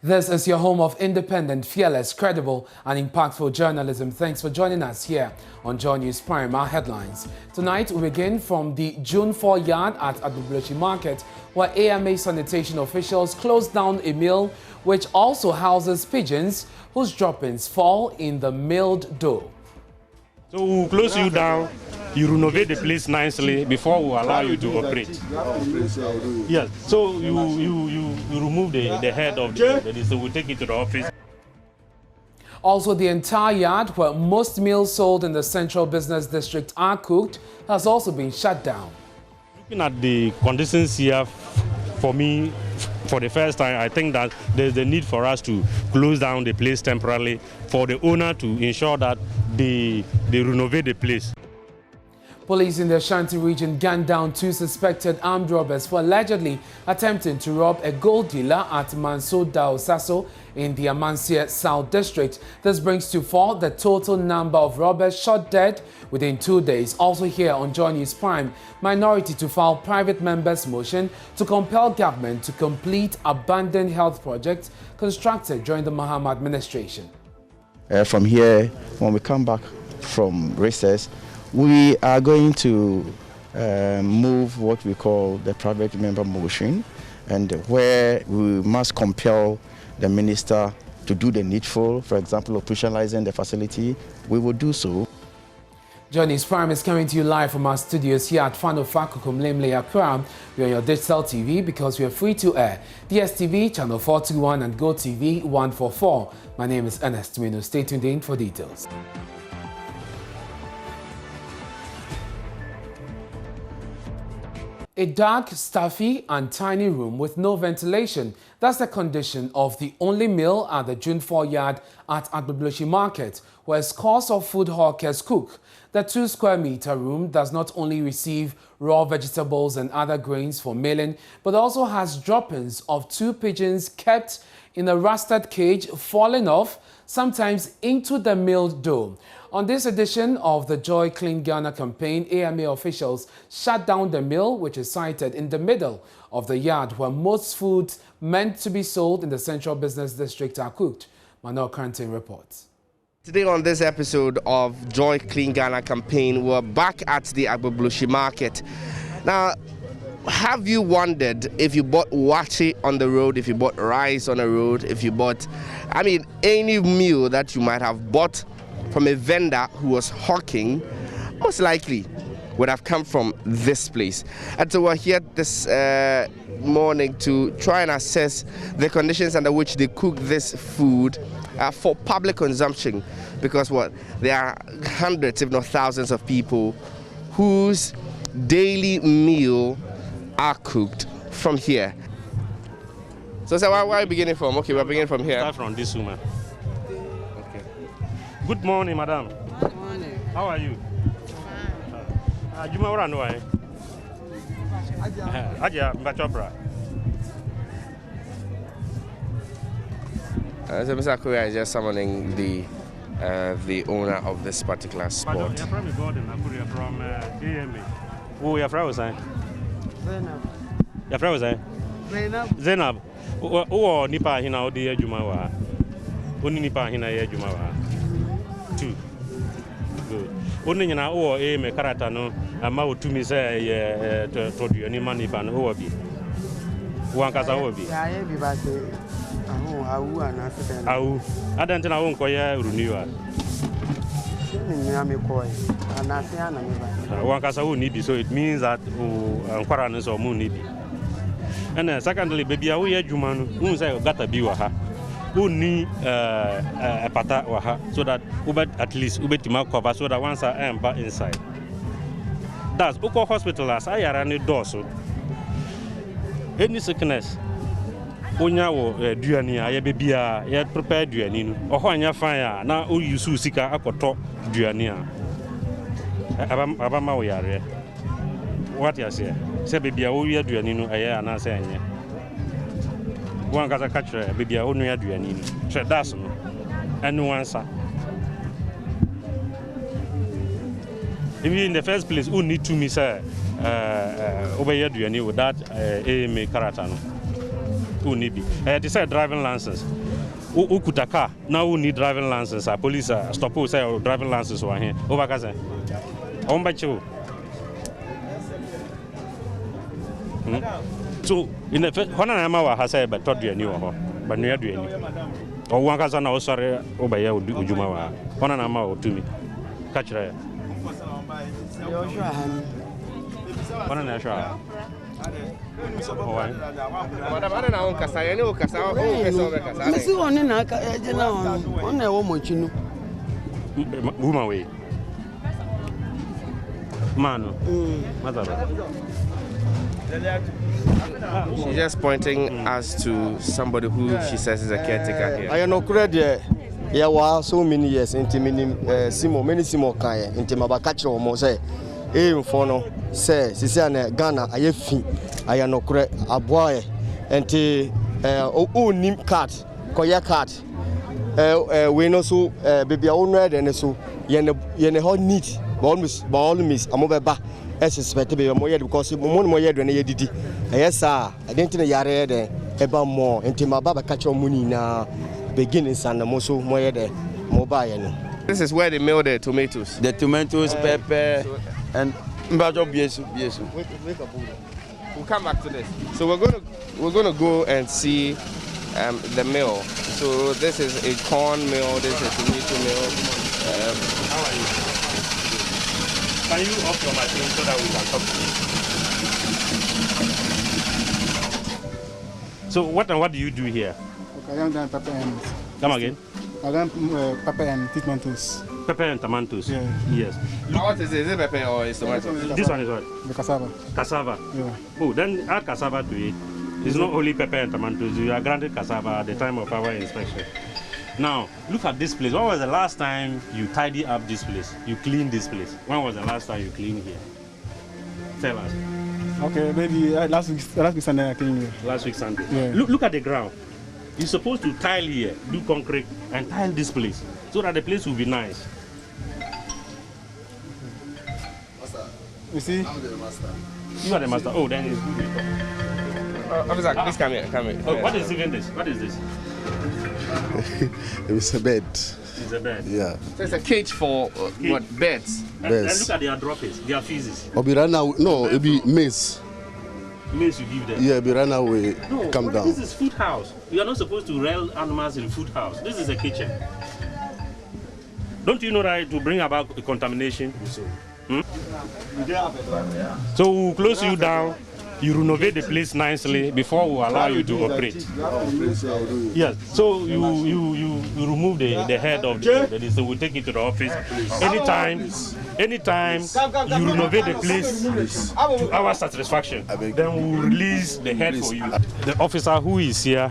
This is your home of independent, fearless, credible, and impactful journalism. Thanks for joining us here on Joy News Prime. Our headlines. Tonight, we begin from the June 4 yard at Agbogbloshie Market, where AMA sanitation officials closed down a mill which also houses pigeons whose droppings fall in the milled dough. So we'll close you down, you renovate the place nicely before we allow you to operate. Yes, so you remove the head of the so we'll take it to the office. Also, the entire yard where most meals sold in the Central Business District are cooked has also been shut down. Looking at the conditions here, for me, for the first time, I think that there's a need for us to close down the place temporarily for the owner to ensure that they renovate the place. Police in the Ashanti region gunned down 2 suspected armed robbers for allegedly attempting to rob a gold dealer at Manso Dao Sasso in the Amansia South District. This brings to 4 the total number of robbers shot dead within 2 days. Also here on Joy News Prime, minority to file private members' motion to compel government to complete abandoned health projects constructed during the Mahama administration. From here, when we come back from recess, we are going to move what we call the private member motion, and where we must compel the minister to do the needful, for example, operationalizing the facility, we will do so. Joy News Prime is coming to you live from our studios here at Fano Fakukum Lemle Accra. We are on your digital TV because we are free to air. DSTV, Channel 421 and GoTV 144. My name is Ernest Mino. Stay tuned in for details. A dark, stuffy and tiny room with no ventilation. That's the condition of the only mill at the June 4 yard at Agbogbloshie Market, where scores of food hawkers cook. The 2 square meter room does not only receive raw vegetables and other grains for milling, but also has droppings of 2 pigeons kept in a rusted cage falling off, sometimes into the milled dough. On this edition of the Joy Clean Ghana campaign, AMA officials shut down the mill, which is sited in the middle of the yard where most foods meant to be sold in the Central Business District are cooked. Manuel Krantin reports. Today on this episode of Joy Clean Ghana campaign, we're back at the Agbogbloshie Market. Now, have you wondered if you bought wachi on the road, if you bought rice on the road, if you bought, any meal that you might have bought from a vendor who was hawking, most likely would have come from this place. And so we're here this morning to try and assess the conditions under which they cook this food for public consumption, because there are hundreds, if not thousands, of people whose daily meal are cooked from here. So where are you beginning from? Okay, we're beginning from here. Start from this woman. Okay. Good morning, madam. Good morning. How are you? Fine. You know why? Aja, Mbachopra. So Mr. Korea is just summoning the owner of this particular spot. You're from AMA. Oh, you're from Zainab. You're from Zainab. Oh, nipa hina odi adwuma wa. Oni nipa hina ye adwuma wa. 2. Good. Oni nyina wo AMA karata no ama otumi say ye toduani ma nipa no wo bi. Wo ankasa wo bi. Ya ye bi ba se awu ana se den. Awu. Adanti na wo nkoye runiwa. Ni na me koy. Ana se ana me ba. Wo ankasa wo ni bi, so it means that nkwara no so mu ni bi. And secondly, baby, we are human who say got a be waha. Who need a pata waha, so that at least Ubetima cover, so that once I am back inside. That's Oko Hospital as I are any door. So any sickness, Onya duania, ya baby, ya prepare duanin, or Honya fire, now you sika akoto duania. Abama we are. What you say? Say baby, I will do anino, I na say any. One got a catcher, baby, I only do anino. So that's no. And no answer. In the first place, who need to miss over here do any with that AMA character? who need be. They say driving license. Who could a car? Now who need driving license? Police stop who say driving license over here. Over Gaza. On by you. So in the one an hour has said, but told you knew but near do any. Or one cousin also sorry over here would do Jumawa. 1 hour to me. Catch her. One an hour. Woman way. Man. She's just pointing us to somebody who she says is a caretaker here. I know credit. Yeah, wow, so many years into many Simo Kaya, into Mabakacho or Mose. Fono say, Sisiana, Ghana, I have I know credit, a boy, and nim cat, Koya cat. We know so, baby, own red and so, Yen hot neat, Balmis, a mobile back. As suspected because more than a did. Yes, sir, I didn't know Yare about more until my Baba catch your money now. Beginnings and the Moso Moyede mobile. This is where they mill the tomatoes. The tomatoes, pepper, and yes. We'll come back to this. So we're gonna go and see the mill. So this is a corn mill. This is a tomato mill. How are you? Can you off your machine so that we can talk to you? So what do you do here? Okay, I am done pepper and... Come again? I am pepper and tomatoes. Pepper and tomatoes? Yeah. Yes. What is it? Is it pepper or is tomato? This one is what? The cassava. Cassava? Yeah. Oh, then add cassava to it. It's not only pepper and tomatoes. You are granted cassava at the time of our inspection. Now, look at this place. When was the last time you tidy up this place? You cleaned this place? When was the last time you cleaned here? Tell us. Okay, maybe last week Sunday I cleaned here. Last week Sunday. Yeah. Look at the ground. You're supposed to tile here, do concrete, and tile this place so that the place will be nice. You see? I'm the master. You are the master. Oh, then it's good. Officer, please come here. Oh, what is even this? What is this? It's a bed. It's a bed. Yeah. So it's a cage for what? Beds. And look at their droppings, their feces. Or be run away. No, it'll be maize. Maize you give them? Yeah, be run away. No, come down. This is food house. You are not supposed to rear animals in food house. This is a kitchen. Don't you know that to bring about contamination? Hmm? So we'll close you down. You renovate the place nicely before we allow you to operate. Yes. So you remove the head of the so we'll take it to the office. Anytime you renovate the place to our satisfaction, then we'll release the head for you. The officer who is here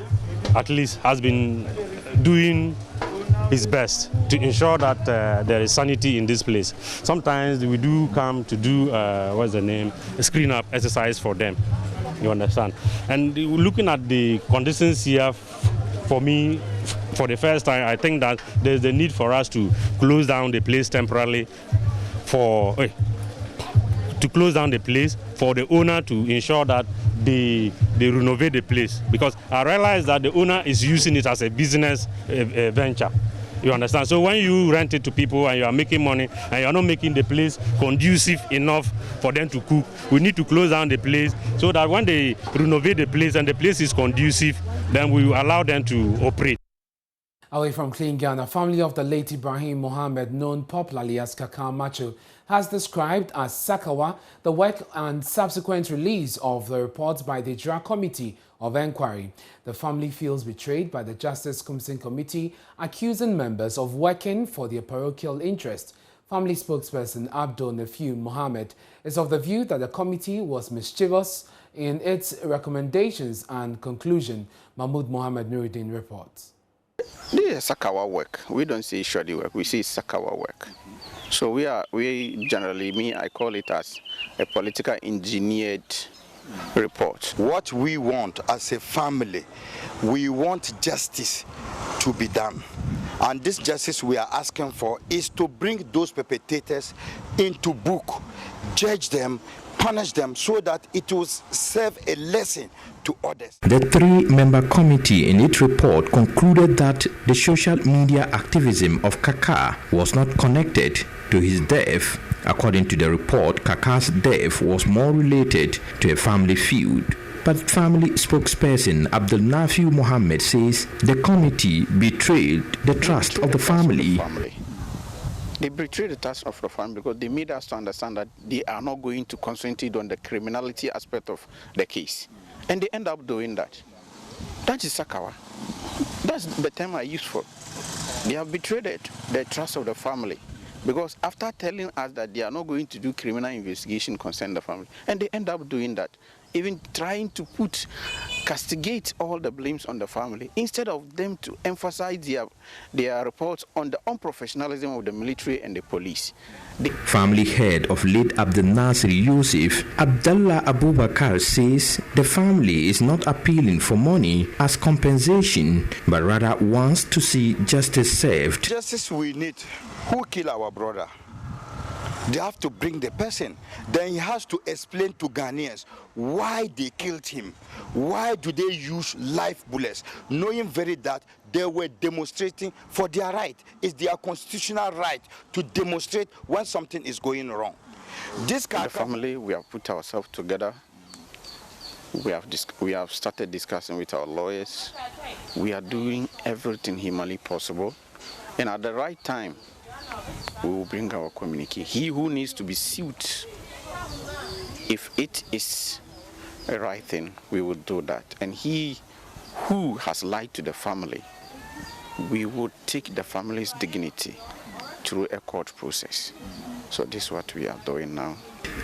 at least has been doing his best to ensure that there is sanity in this place. Sometimes we do come to do a screen up exercise for them. You understand? And looking at the conditions here, for me, for the first time, I think that there's a need for us to close down the place temporarily to close down the place for the owner to ensure that they renovate the place, because I realize that the owner is using it as a business venture. You understand? So when you rent it to people and you are making money and you are not making the place conducive enough for them to cook, we need to close down the place so that when they renovate the place and the place is conducive, then we will allow them to operate. Away from Clean Ghana, family of the late Ibrahim Mohammed, known popularly as Kaka Macho, has described as Sakawa the work and subsequent release of the reports by the Drug Committee of Inquiry. The family feels betrayed by the Justice Committee, accusing members of working for their parochial interest. Family spokesperson Abdul Nafiu Mohammed is of the view that the committee was mischievous in its recommendations and conclusion. Mahmoud Mohammed Nuruddin reports. This is Sakawa work. We don't see shoddy work, we see Sakawa work. So we generally, I call it as a political engineered report. What we want as a family, we want justice to be done. And this justice we are asking for is to bring those perpetrators into book, judge them, punish them so that it will serve a lesson to others. The three-member committee in its report concluded that the social media activism of Kaka was not connected to his death. According to the report, Kaka's death was more related to a family feud. But family spokesperson Abdul Nafiu Mohammed says the committee betrayed the trust of the family. They betrayed the trust of the family because they made us to understand that they are not going to concentrate on the criminality aspect of the case. And they end up doing that. That is Sakawa. That's the term I use for. They have betrayed the trust of the family. Because after telling us that they are not going to do criminal investigation concerning the family, and they end up doing that, even trying to castigate all the blames on the family, instead of them to emphasize their reports on the unprofessionalism of the military and the police. The family head of late Abdel Nasir Yusuf, Abdullah Abubakar, says the family is not appealing for money as compensation, but rather wants to see justice served. Justice we need. Who killed our brother? They have to bring the person. Then he has to explain to Ghanaians why they killed him. Why do they use live bullets? Knowing very that they were demonstrating for their right. It's their constitutional right to demonstrate when something is going wrong. The family, we have put ourselves together. We have started discussing with our lawyers. We are doing everything humanly possible. And at the right time, we will bring our communique. He who needs to be sued, if it is a right thing, we will do that. And he who has lied to the family, we will take the family's dignity through a court process. So this is what we are doing now.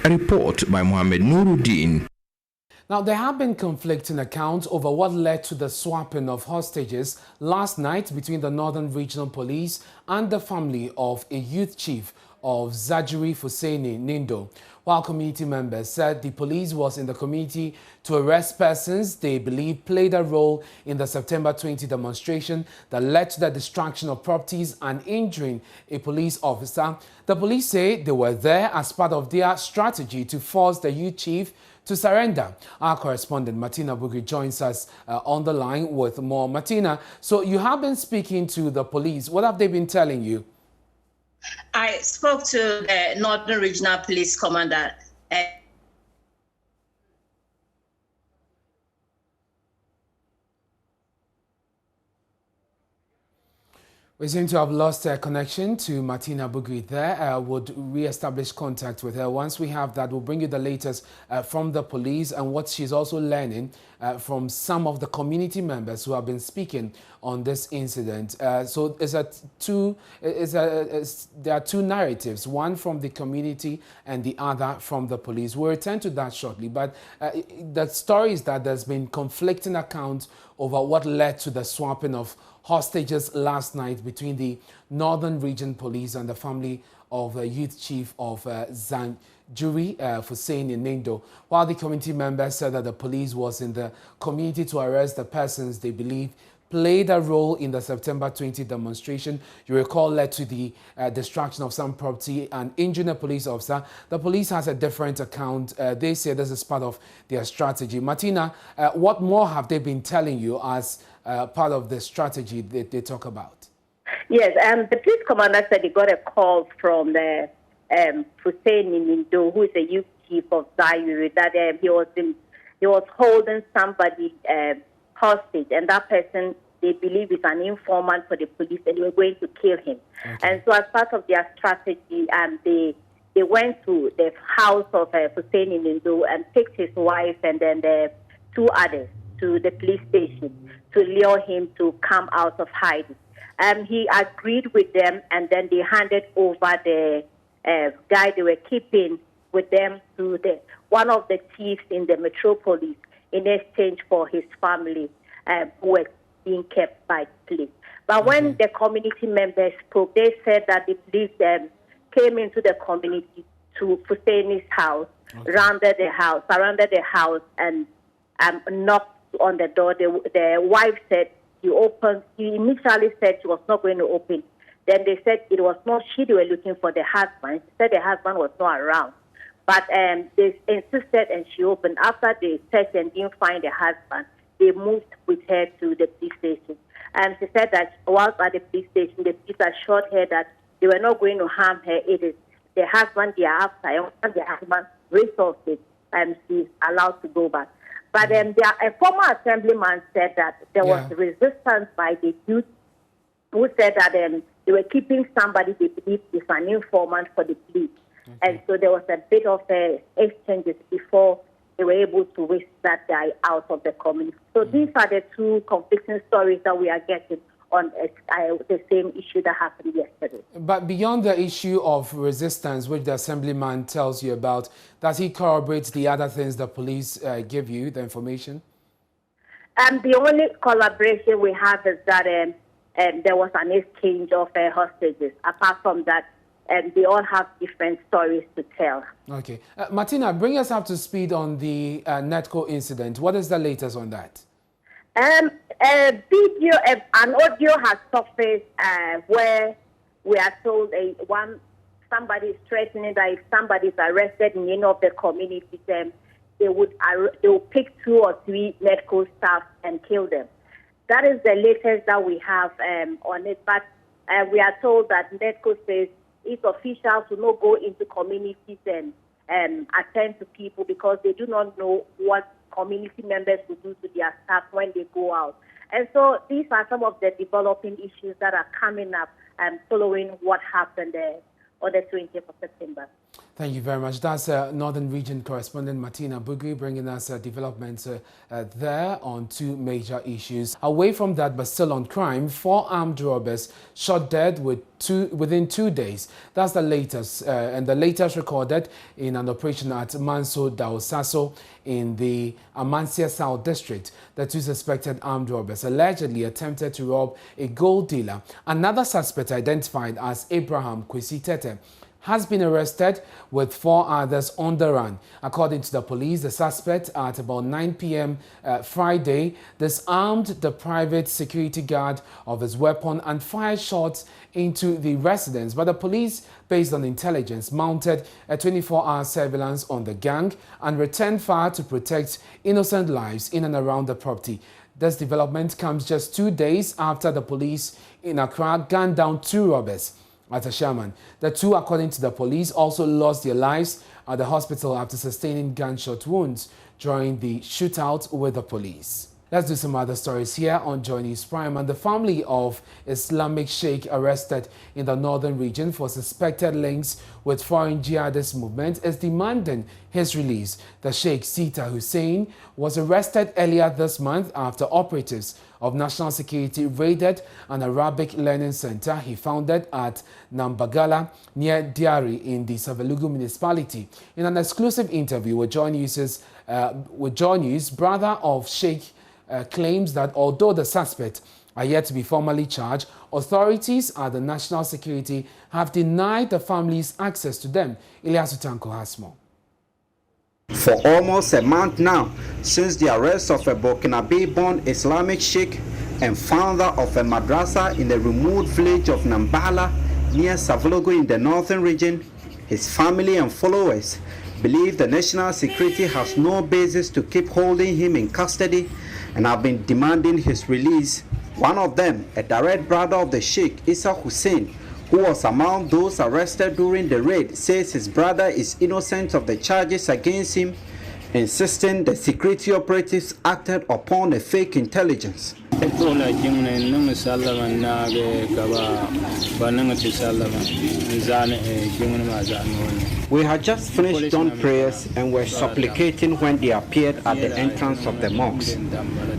A report by Mohammed Nuruddin. Now, there have been conflicting accounts over what led to the swapping of hostages last night between the Northern Regional Police and the family of a youth chief of Zajuri Fuseni Nindo. While community members said the police was in the community to arrest persons they believe played a role in the September 20 demonstration that led to the destruction of properties and injuring a police officer, the police say they were there as part of their strategy to force the youth chief to surrender. Our correspondent Martina Bugri joins us on the line with more. Martina, so you have been speaking to the police. What have they been telling you? I spoke to the Northern Regional Police Commander. We seem to have lost connection to Martina Bugri there. Would re-establish contact with her. Once we have that, we'll bring you the latest from the police and what she's also learning from some of the community members who have been speaking on this incident. So there are two narratives, one from the community and the other from the police. We'll return to that shortly. But the story is that there's been conflicting accounts over what led to the swapping of hostages last night between the Northern Region Police and the family of the youth chief of Zanjuri Fuseni Nindo. While the community members said that the police was in the community to arrest the persons they believe played a role in the September 20 demonstration, you recall led to the destruction of some property and injuring a police officer. The police has a different account. They say this is part of their strategy. Martina, what more have they been telling you as part of the strategy that they talk about? Yes, the police commander said he got a call from the Fuseni Nindo, who is the youth chief of Zayuri, that he was holding somebody hostage, and that person they believe is an informant for the police, and they were going to kill him. Okay. And so, as part of their strategy, they went to the house of Fuseni Nindo and picked his wife and then the two others to the police station to lure him to come out of hiding. He agreed with them, and then they handed over the guy they were keeping with them to one of the chiefs in the metropolis in exchange for his family who was being kept by the police. But when the community members spoke, they said that the police came into the community to Fuseni's house, surrounded the house, and knocked on the door. The wife said he initially said she was not going to open. Then they said it was not she they were looking for, the husband. She said the husband was not around. But they insisted and she opened. After they searched and didn't find the husband, they moved with her to the police station. And she said that whilst at the police station, the police assured her that they were not going to harm her. It is the husband they are after. And once the husband resources, she's allowed to go back. But a former assemblyman said that there was resistance by the youth who said that they were keeping somebody they believe is an informant for the police. Okay. And so there was a bit of exchanges before they were able to whisk that guy out of the community. So these are the two conflicting stories that we are getting on the same issue that happened yesterday. But beyond the issue of resistance, which the assemblyman tells you about, does he corroborate the other things the police give you, the information? The only collaboration we have is that there was an exchange of hostages. Apart from that, they all have different stories to tell. Okay. Martina, bring us up to speed on the Netco incident. What is the latest on that? A video, an audio has surfaced where we are told somebody is threatening that if somebody is arrested in any of the communities, they will pick 2 or 3 Netco staff and kill them. That is the latest that we have on it. But we are told that Netco says its officials will not go into communities and attend to people because they do not know what community members will do to their staff when they go out. And so these are some of the developing issues that are coming up following what happened on the 20th of September. Thank you very much. That's Northern Region correspondent Martina Bugui bringing us developments there on 2 major issues. Away from that, but still on crime, 4 armed robbers shot dead within 2 days. That's the latest, and the latest recorded in an operation at Manso Daosaso in the Amansia South District. The 2 suspected armed robbers allegedly attempted to rob a gold dealer. Another suspect, identified as Abraham Kwesi Tete, has been arrested with 4 others on the run. According to the police, the suspect at about 9 p.m. Friday disarmed the private security guard of his weapon and fired shots into the residence. But the police, based on intelligence, mounted a 24-hour surveillance on the gang and returned fire to protect innocent lives in and around the property. This development comes just 2 days after the police in Accra gunned down 2 robbers at a shaman. The 2, according to the police, also lost their lives at the hospital after sustaining gunshot wounds during the shootout with the police. Let's do some other stories here on Joy News Prime. And the family of Islamic Sheikh arrested in the northern region for suspected links with foreign jihadist movement is demanding his release. The Sheikh Sita Hussein was arrested earlier this month after operatives of national security raided an Arabic learning center he founded at Nambagala near Diari in the Savelugu municipality. In an exclusive interview with Joy News, brother of Sheikh claims that although the suspect are yet to be formally charged, authorities at the national security have denied the families access to them. Ilyasu Tanko has more. For almost a month now, since the arrest of a Burkinabe-born Islamic Sheikh and founder of a madrasa in the remote village of Nambala near Savelugu in the northern region, his family and followers believe the national security has no basis to keep holding him in custody and have been demanding his release. One of them, a direct brother of the Sheikh, Isa Hussein, who was among those arrested during the raid, says his brother is innocent of the charges against him, insisting the security operatives acted upon a fake intelligence. We had just finished dawn prayers and were supplicating when they appeared at the entrance of the mosque.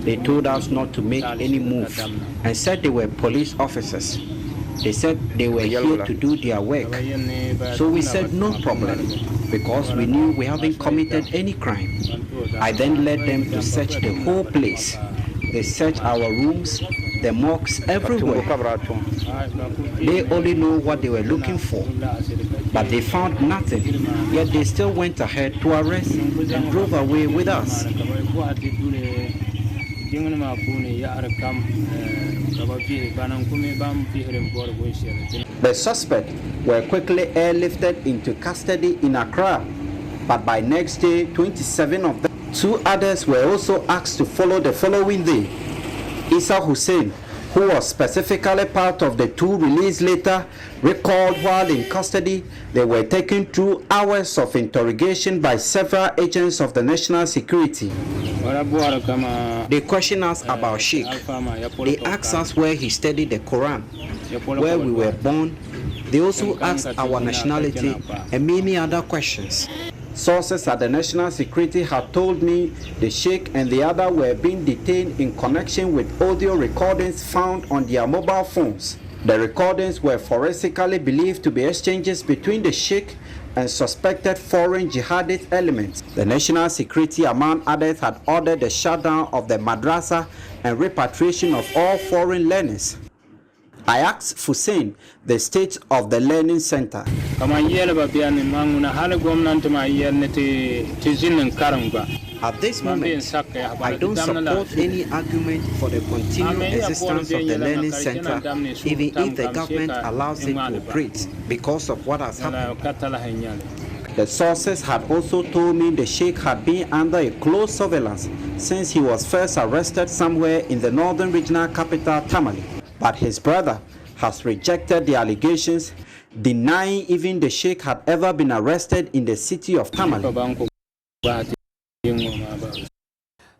They told us not to make any move and said they were police officers. They said they were here to do their work. So we said no problem, because we knew we haven't committed any crime. I then led them to search the whole place. They searched our rooms, the mosques, everywhere. They only know what they were looking for, but they found nothing. Yet they still went ahead to arrest and drove away with us. The suspects were quickly airlifted into custody in Accra, but by next day, 27 of them, 2 others were also asked to follow the following day. Isa Hussein, who was specifically part of the 2 released later, recalled while in custody, they were taken through hours of interrogation by several agents of the national security. They questioned us about Sheikh. They asked us where he studied the Quran, where we were born. They also asked our nationality and many other questions. Sources at the National Security had told me the Sheikh and the other were being detained in connection with audio recordings found on their mobile phones. The recordings were forensically believed to be exchanges between the Sheikh and suspected foreign jihadist elements. The National Security, among others, had ordered the shutdown of the madrasa and repatriation of all foreign learners. I asked Hussein the state of the learning center. At this moment, I don't support any argument for the continued existence of the learning center, even if the government allows it to operate, because of what has happened. The sources had also told me the Sheikh had been under a close surveillance since he was first arrested somewhere in the northern regional capital, Tamale. But his brother has rejected the allegations, denying even the Sheikh had ever been arrested in the city of Tamale.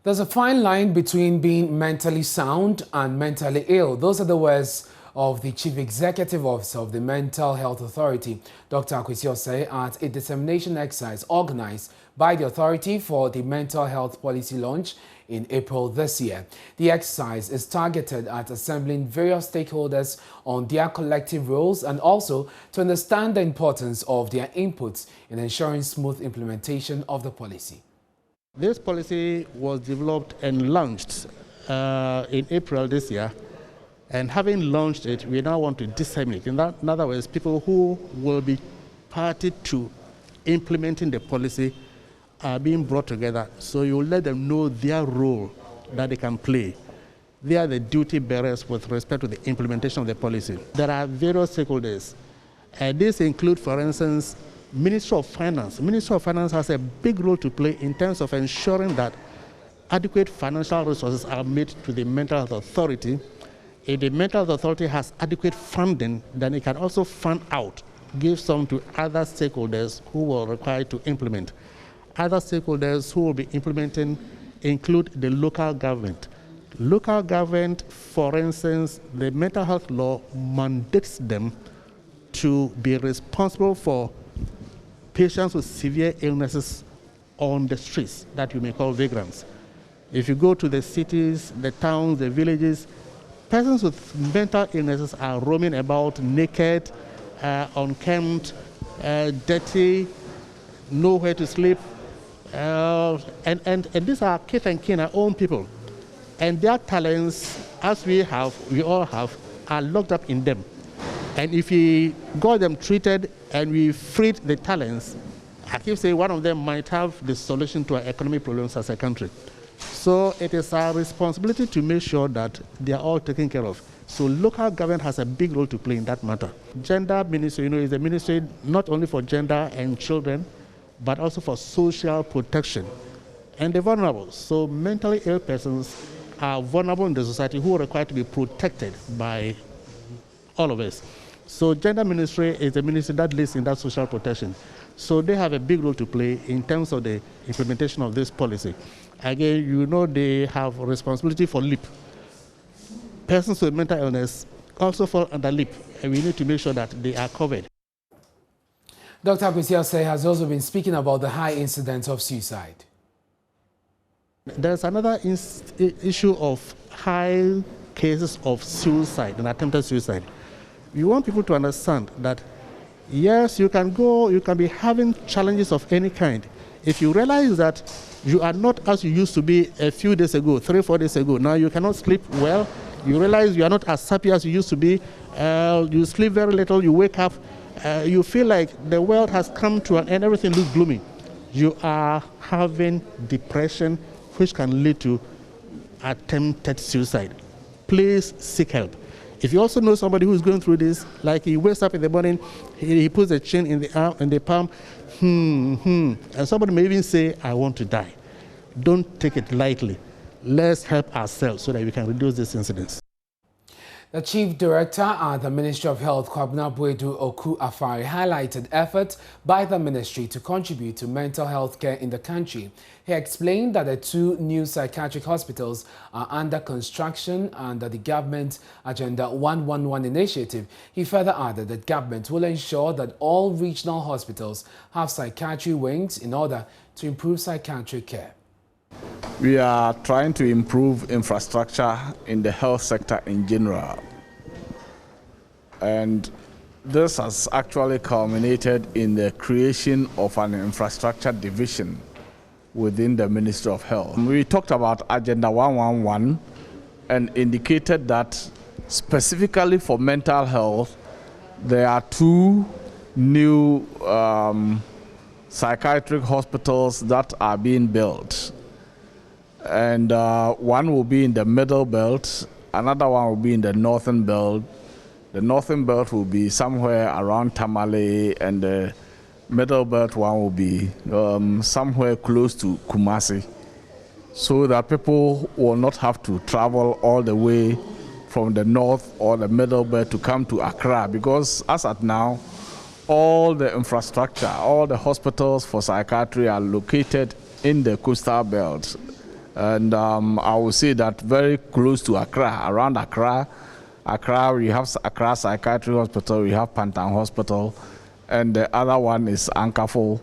There's a fine line between being mentally sound and mentally ill. Those are the words of the Chief Executive Officer of the Mental Health Authority, Dr. Akwesi Osei, at a dissemination exercise organized by the authority for the mental health policy launch in April this year. The exercise is targeted at assembling various stakeholders on their collective roles and also to understand the importance of their inputs in ensuring smooth implementation of the policy. This policy was developed and launched in April this year, and having launched it, we now want to disseminate. In other words, people who will be party to implementing the policy are being brought together, so you let them know their role that they can play. They are the duty bearers with respect to the implementation of the policy. There are various stakeholders. These include, for instance, Ministry of Finance. Ministry of Finance has a big role to play in terms of ensuring that adequate financial resources are made to the Mental Health Authority. If the Mental Health Authority has adequate funding, then it can also fund out, give some to other stakeholders who will require to implement. Other stakeholders who will be implementing include the local government. Local government, for instance, the mental health law mandates them to be responsible for patients with severe illnesses on the streets that you may call vagrants. If you go to the cities, the towns, the villages, persons with mental illnesses are roaming about naked, unkempt, dirty, nowhere to sleep. And these are kith and kin, our own people. And their talents, as we all have, are locked up in them. And if we got them treated and we freed the talents, I keep saying one of them might have the solution to our economic problems as a country. So it is our responsibility to make sure that they are all taken care of. So local government has a big role to play in that matter. Gender ministry, is a ministry not only for gender and children, but also for social protection and the vulnerable. So mentally ill persons are vulnerable in the society who are required to be protected by all of us. So gender ministry is a ministry that leads in that social protection. So they have a big role to play in terms of the implementation of this policy. Again, they have responsibility for LEAP. Persons with mental illness also fall under LEAP, and we need to make sure that they are covered. Dr. Akwesi Osei has also been speaking about the high incidence of suicide. There's another issue of high cases of suicide and attempted suicide. We want people to understand that, yes, you can be having challenges of any kind. If you realize that you are not as you used to be a few days ago, 3-4 days ago, now you cannot sleep well, you realize you are not as happy as you used to be, you sleep very little, you wake up, you feel like the world has come to an end, everything looks gloomy. You are having depression, which can lead to attempted suicide. Please seek help. If you also know somebody who's going through this, like he wakes up in the morning, he puts a chin in the arm, in the palm, and somebody may even say, I want to die. Don't take it lightly. Let's help ourselves so that we can reduce this incidence. The Chief Director at the Ministry of Health, Kwabena Boadu Oku Afari, highlighted efforts by the ministry to contribute to mental health care in the country. He explained that the 2 new psychiatric hospitals are under construction under the government Agenda 111 initiative. He further added that government will ensure that all regional hospitals have psychiatry wings in order to improve psychiatric care. We are trying to improve infrastructure in the health sector in general. And this has actually culminated in the creation of an infrastructure division within the Ministry of Health. We talked about Agenda 111 and indicated that specifically for mental health, there are 2 new psychiatric hospitals that are being built. And one will be in the middle belt, another one will be in the northern belt. The northern belt will be somewhere around Tamale, and the middle belt one will be somewhere close to Kumasi, so that people will not have to travel all the way from the north or the middle belt to come to Accra, because as at now, all the infrastructure, all the hospitals for psychiatry are located in the coastal belt. And I will say that very close to Accra, around Accra, we have Accra Psychiatric Hospital, we have Pantan Hospital, and the other one is Ankafo.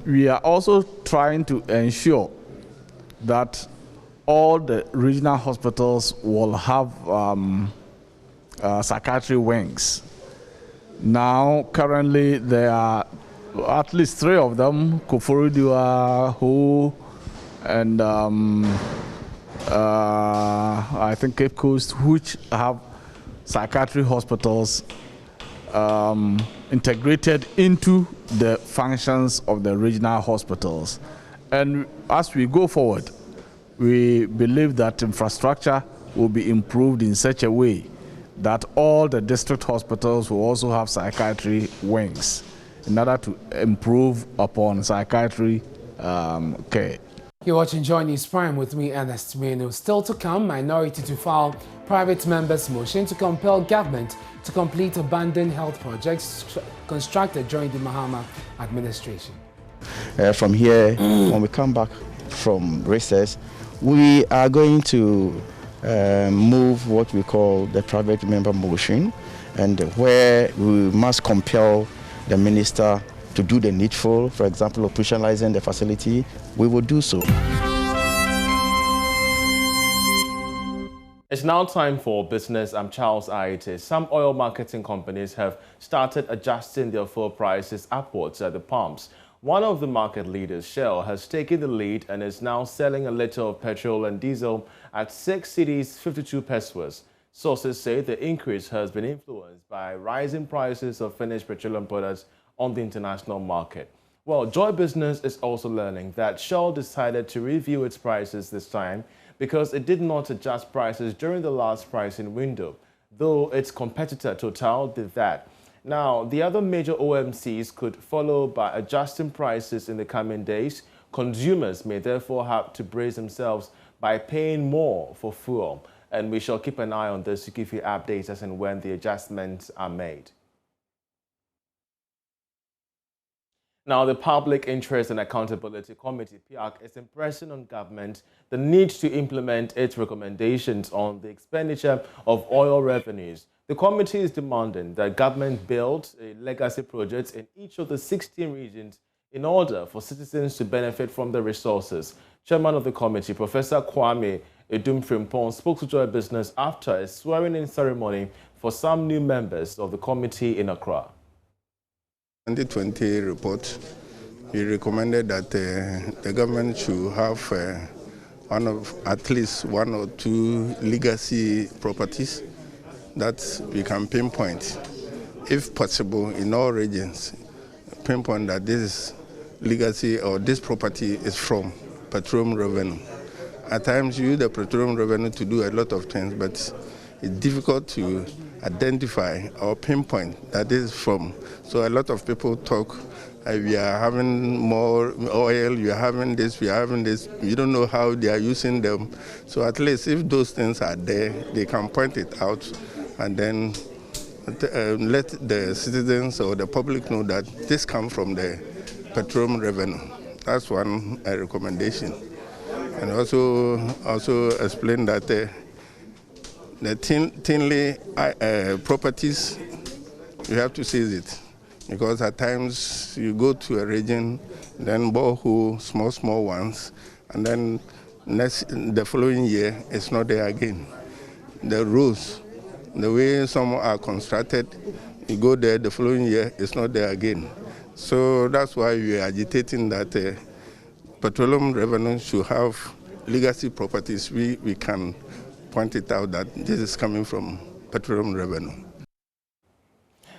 We are also trying to ensure that all the regional hospitals will have psychiatry wings. Now, currently, there are at least 3 of them, Koforidua, Ho, and I think Cape Coast, which have psychiatry hospitals integrated into the functions of the regional hospitals. And as we go forward, we believe that infrastructure will be improved in such a way that all the district hospitals will also have psychiatry wings in order to improve upon psychiatry care. You're watching Joy News Prime with me, Ernest Menu. Still to come, minority to file private members' motion to compel government to complete abandoned health projects constructed during the Mahama administration. From here, when we come back from recess, we are going to move what we call the private member motion, and where we must compel the minister to do the needful, for example, operationalizing the facility, we will do so. It's now time for business. I'm Charles Aite. Some oil marketing companies have started adjusting their fuel prices upwards at the pumps. One of the market leaders, Shell, has taken the lead and is now selling a liter of petrol and diesel at 6 cedis 52 pesos. Sources say the increase has been influenced by rising prices of finished petroleum products on the international market. Well, Joy Business is also learning that Shell decided to review its prices this time because it did not adjust prices during the last pricing window, though its competitor Total did that. Now, the other major OMCs could follow by adjusting prices in the coming days. Consumers may therefore have to brace themselves by paying more for fuel. And we shall keep an eye on this to give you updates as and when the adjustments are made. Now, the Public Interest and Accountability Committee, PIAC, is impressing on government the need to implement its recommendations on the expenditure of oil revenues. The committee is demanding that government build a legacy project in each of the 16 regions in order for citizens to benefit from the resources. Chairman of the committee, Professor Kwame Edumfrimpong, spoke to Joy Business after a swearing-in ceremony for some new members of the committee in Accra. 2020 report, he recommended that the government should have at least 1 or 2 legacy properties that we can pinpoint, if possible, in all regions. Pinpoint that this legacy or this property is from petroleum revenue. At times, you use the petroleum revenue to do a lot of things, but it's difficult to identify or pinpoint that is from. So a lot of people talk, we are having more oil, we are having this, we are having this. You don't know how they are using them. So at least if those things are there, they can point it out and then let the citizens or the public know that this comes from the petroleum revenue. That's one recommendation. And also explain that the thinly properties, you have to seize it. Because at times you go to a region, then borehole, small ones, and then the following year it's not there again. The roads, the way some are constructed, you go there, the following year it's not there again. So that's why we are agitating that petroleum revenue should have legacy properties. We can point it out that this is coming from petroleum revenue.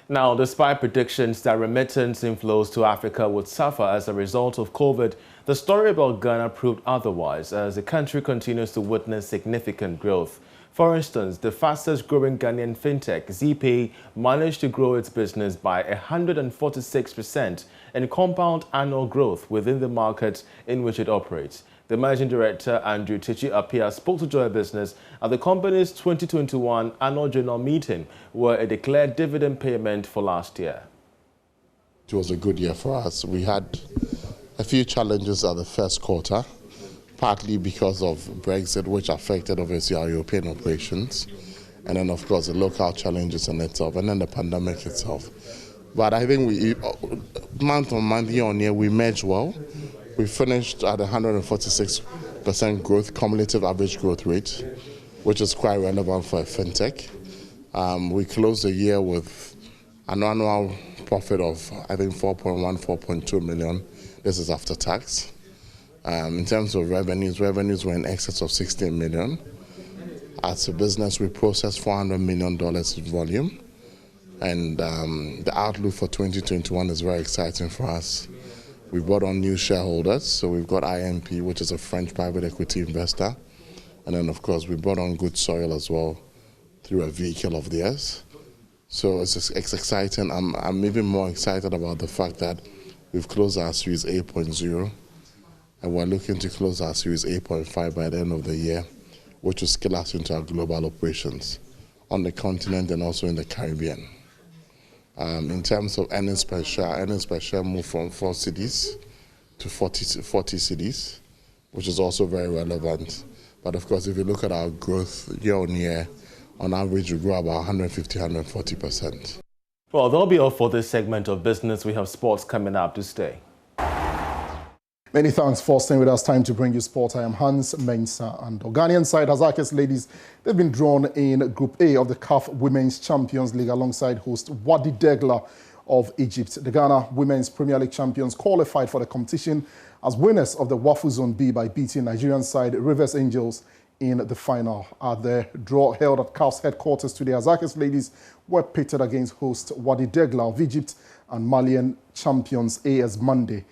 Now, despite predictions that remittance inflows to Africa would suffer as a result of COVID, the story about Ghana proved otherwise as the country continues to witness significant growth. For instance, the fastest growing Ghanaian fintech, ZPay, managed to grow its business by 146% in compound annual growth within the market in which it operates. The managing director, Andrew Tichi Apia, spoke to Joy Business at the company's 2021 annual general meeting, where it declared dividend payment for last year. It was a good year for us. We had a few challenges at the first quarter, partly because of Brexit, which affected obviously our European operations, and then of course the local challenges in itself, and then the pandemic itself. But I think we, month on month, year on year, we merged well. We finished at 146% growth, cumulative average growth rate, which is quite relevant for a fintech. We closed the year with an annual profit of, I think, 4.2 million. This is after tax. In terms of revenues were in excess of 16 million. As a business, we processed $400 million in volume. And the outlook for 2021 is very exciting for us. We brought on new shareholders, so we've got IMP, which is a French private equity investor. And then, of course, we brought on Good Soil as well through a vehicle of theirs. So it's exciting. I'm even more excited about the fact that we've closed our Series 8.0, and we're looking to close our Series 8.5 by the end of the year, which will scale us into our global operations on the continent and also in the Caribbean. In terms of earnings per share moved from 4 cities to 40 cities, which is also very relevant. But of course, if you look at our growth year on year, on average, we grow about 150–140%. Well, that'll be all for this segment of business. We have sports coming up to stay. Many thanks for staying with us. Time to bring you sport. I am Hans Mensah, and the Ghanaian side, Hazakes ladies, they've been drawn in Group A of the CAF Women's Champions League alongside host Wadi Degla of Egypt. The Ghana Women's Premier League champions qualified for the competition as winners of the Wafu Zone B by beating Nigerian side Rivers Angels in the final. At the draw held at CAF's headquarters today, Hazakes ladies were pitted against host Wadi Degla of Egypt and Malian champions AS Monday.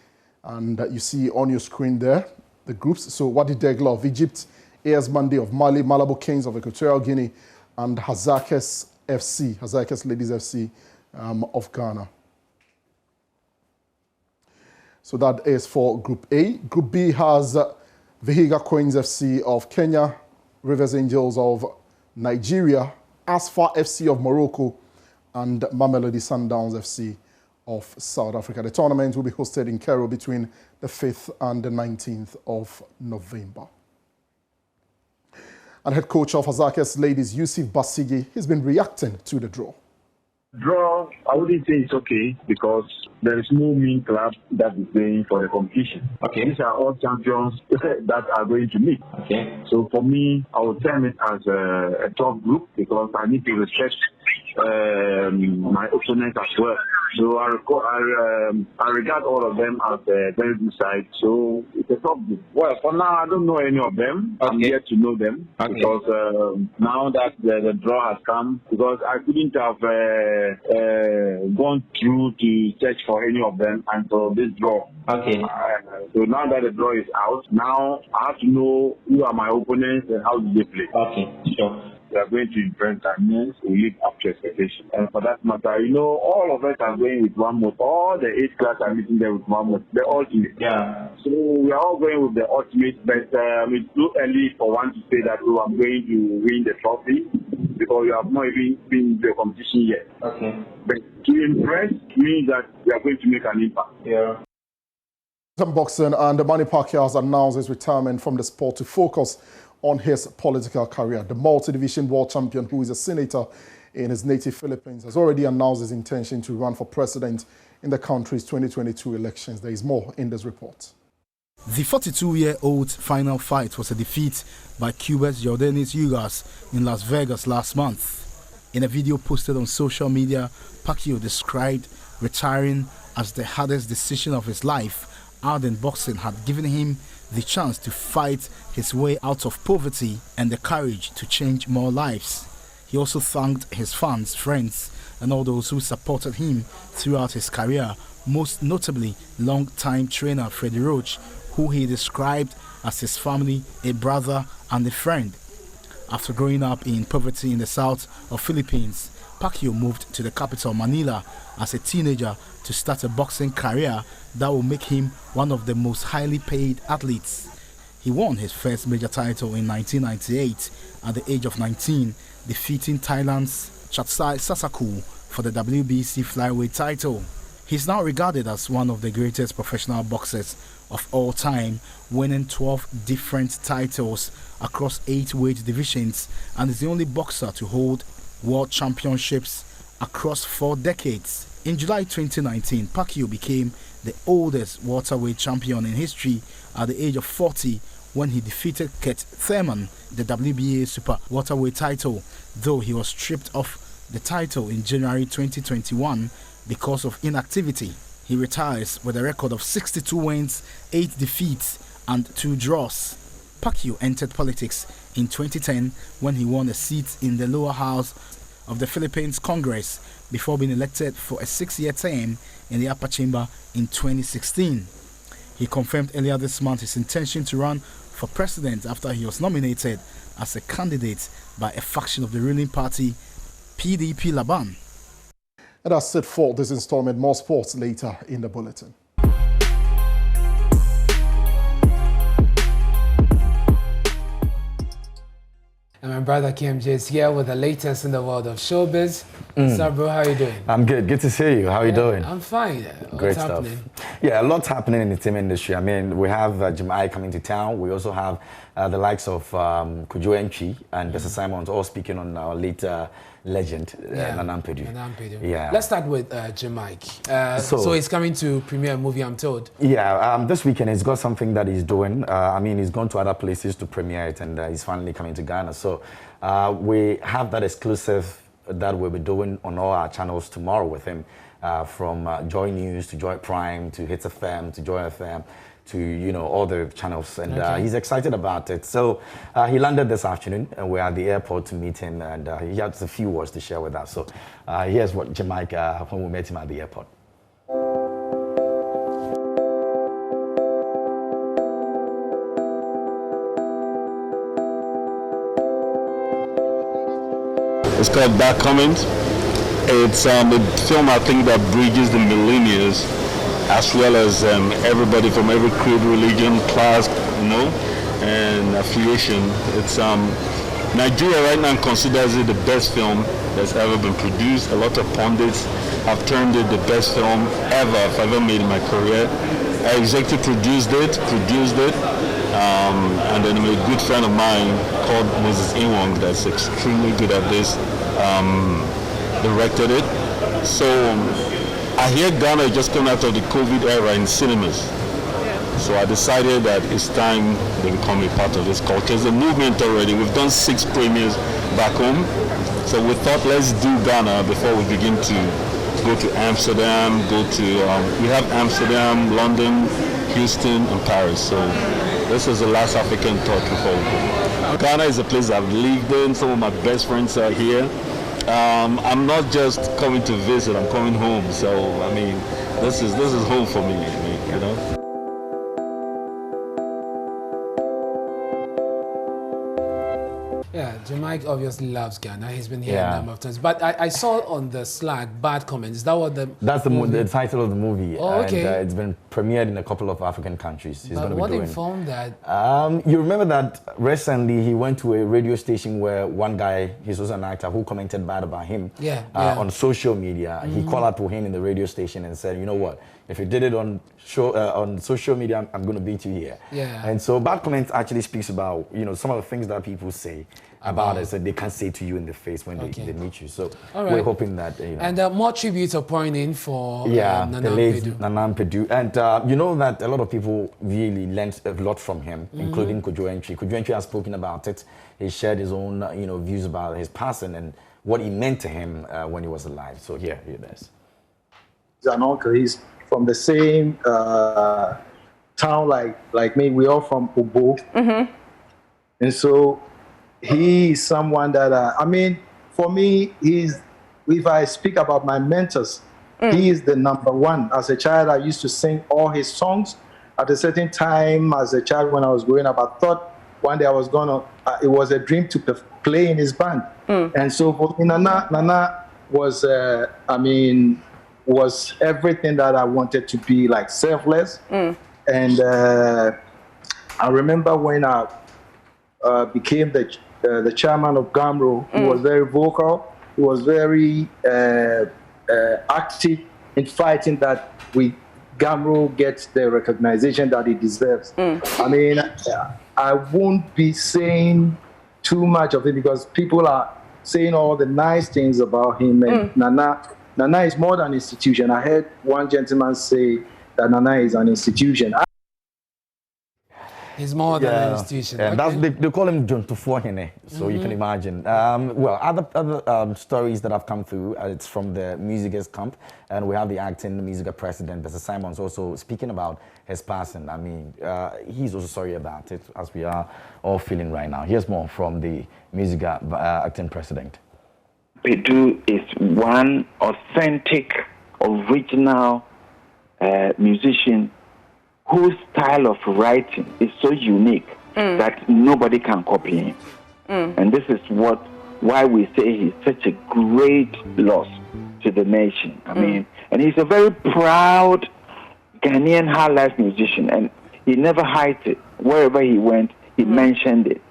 And you see on your screen there the groups. So Wadi Degla of Egypt, AS Monday of Mali, Malabo Kings of Equatorial Guinea, and Hazakes FC, Hazakes Ladies FC of Ghana. So that is for Group A. Group B has Vihiga Queens FC of Kenya, Rivers Angels of Nigeria, Asfa FC of Morocco, and Mamelodi Sundowns FC of South Africa. The tournament will be hosted in Cairo between the 5th and the 19th of November. And head coach of Hazakes Ladies, Yusuf Basigi, has been reacting to the draw. Draw, I wouldn't say it's okay because there is no mean club that is playing for the competition. Okay. These are all champions that are going to meet. Okay. So for me, I would term it as a tough group because I need to respect my opponents as well. So I regard all of them as a very good side. So it's a top group. Well, for now, I don't know any of them. Okay. I'm yet to know them because now that the draw has come, because I couldn't have gone through to search for any of them until this draw. Okay. So now that the draw is out, now I have to know who are my opponents and how do they play. Okay, sure. we are going to impress Ghanaians who live up to expectation. And for that matter, all of us are going with one mode. All the 8 class are meeting there with one mode. The ultimate. Yeah. So we are all going with the ultimate, but it's too early for one to say that, I'm going to win the trophy, because we have not even been in the competition yet. Okay. But to impress means that we are going to make an impact. Yeah. Boxing, and Manny Pacquiao has announced his retirement from the sport to focus on his political career. The multi-division world champion, who is a senator in his native Philippines, has already announced his intention to run for president in the country's 2022 elections. There is more in this report. The 42-year-old's final fight was a defeat by Cuba's Jordanis Ugas in Las Vegas last month. In a video posted on social media, Pacquiao described retiring as the hardest decision of his life. Ardent boxing had given him the chance to fight his way out of poverty and the courage to change more lives. He also thanked his fans, friends, and all those who supported him throughout his career, most notably long-time trainer Freddie Roach, who he described as his family, a brother and a friend. After growing up in poverty in the south of Philippines, Pacquiao moved to the capital Manila as a teenager to start a boxing career that will make him one of the most highly paid athletes. He won his first major title in 1998 at the age of 19, defeating Thailand's Chatsai Sasaku for the WBC flyweight title. He's now regarded as one of the greatest professional boxers of all time, winning 12 different titles across 8 weight divisions, and is the only boxer to hold world championships across 4 decades. In July 2019, Pacquiao became the oldest welterweight champion in history at the age of 40 when he defeated Kurt Thurman, the WBA super welterweight title, though he was stripped of the title in January 2021 because of inactivity. He retires with a record of 62 wins, 8 defeats and 2 draws. Pacquiao entered politics in 2010 when he won a seat in the lower house of the Philippines Congress before being elected for a 6-year term in the upper chamber in 2016. He confirmed earlier this month his intention to run for president after he was nominated as a candidate by a faction of the ruling party, PDP Laban. And that's it for this installment. More sports later in the bulletin. And my brother KMJ is here with the latest in the world of showbiz. What's up, bro? How are you doing? I'm good. Good to see you. How are you doing? I'm fine. Great stuff. Yeah, a lot's happening in the team industry. I mean, we have Jemai coming to town. We also have the likes of Kujo Enchi and Bessa Simons all speaking on our later legend, Nanam Pedu. Yeah. Let's start with Jemai. So he's coming to premiere a movie, I'm told. Yeah, this weekend he's got something that he's doing. I mean, he's gone to other places to premiere it, and he's finally coming to Ghana. So we have that exclusive that we'll be doing on all our channels tomorrow with him, from Joy News to Joy Prime to Hits FM to Joy FM to all the channels, and he's excited about it. So he landed this afternoon, and we're at the airport to meet him, and he has a few words to share with us. So here's what Jamaica when we met him at the airport. It's called Back Comments. It's a film, I think, that bridges the millennia, as well as everybody from every creed, religion, class, and affiliation. It's Nigeria right now considers it the best film that's ever been produced. A lot of pundits have termed it the best film I've ever made in my career. I executive produced it, and then a good friend of mine called Moses Inwang that's extremely good at this directed it. So I hear Ghana just came out of the COVID era in cinemas. So I decided that it's time they become a part of this culture. There's a movement already. We've done 6 premieres back home. So we thought, let's do Ghana before we begin to go to Amsterdam, we have Amsterdam, London, Houston, and Paris. So this is the last African touch before we go. Ghana is a place I've lived in. Some of my best friends are here. I'm not just coming to visit, I'm coming home. So, I mean, this is home for me, Yeah, Jamaica obviously loves Ghana. He's been here a number of times. But I saw on the Slack bad comments. Is that what the That's the title of the movie. Oh, okay. And it's been premiered in a couple of African countries. He's going to be what doing. informed that? You remember that recently he went to a radio station where one guy, he's also an actor, who commented bad about him on social media. He called out to him in the radio station and said, you know what? If you did it on social media, I'm going to beat you here. Yeah. And so bad comments actually speaks about, you know, some of the things that people say about it, so they can't say to you in the face when they meet you. So we're hoping that, you know. And more tributes are pouring in for the late Nana Mpedu. And you know that a lot of people really learned a lot from him, including Kojo Entry. Kojo Entry has spoken about it. He shared his own, views about his passing and what he meant to him when he was alive. So here it is. He's an uncle. He's from the same town like me. We're all from Obo. And so he is someone that, for me, if I speak about my mentors, he is the number one. As a child, I used to sing all his songs. At a certain time, as a child, when I was growing up, I thought one day I was it was a dream to play in his band. And so for me, Nana was, was everything that I wanted to be, like selfless. And I remember when I became the chairman of GAMRO, he was very vocal. He was very active in fighting that GAMRO gets the recognition that it deserves. I won't be saying too much of it because people are saying all the nice things about him. And Nana is more than an institution. I heard one gentleman say that Nana is an institution. He's more than an institution. And they call him John Tufuahene, so you can imagine. Well, other stories that have come through, it's from the Musicers camp, and we have the acting Musica president, Mr. Simons, also speaking about his passing. He's also sorry about it, as we are all feeling right now. Here's more from the Musica acting president. Pedu is one authentic, original musician whose style of writing is so unique that nobody can copy him. And this is why we say he's such a great loss to the nation. And he's a very proud Ghanaian high life musician, and he never hides it. Wherever he went, he mentioned it.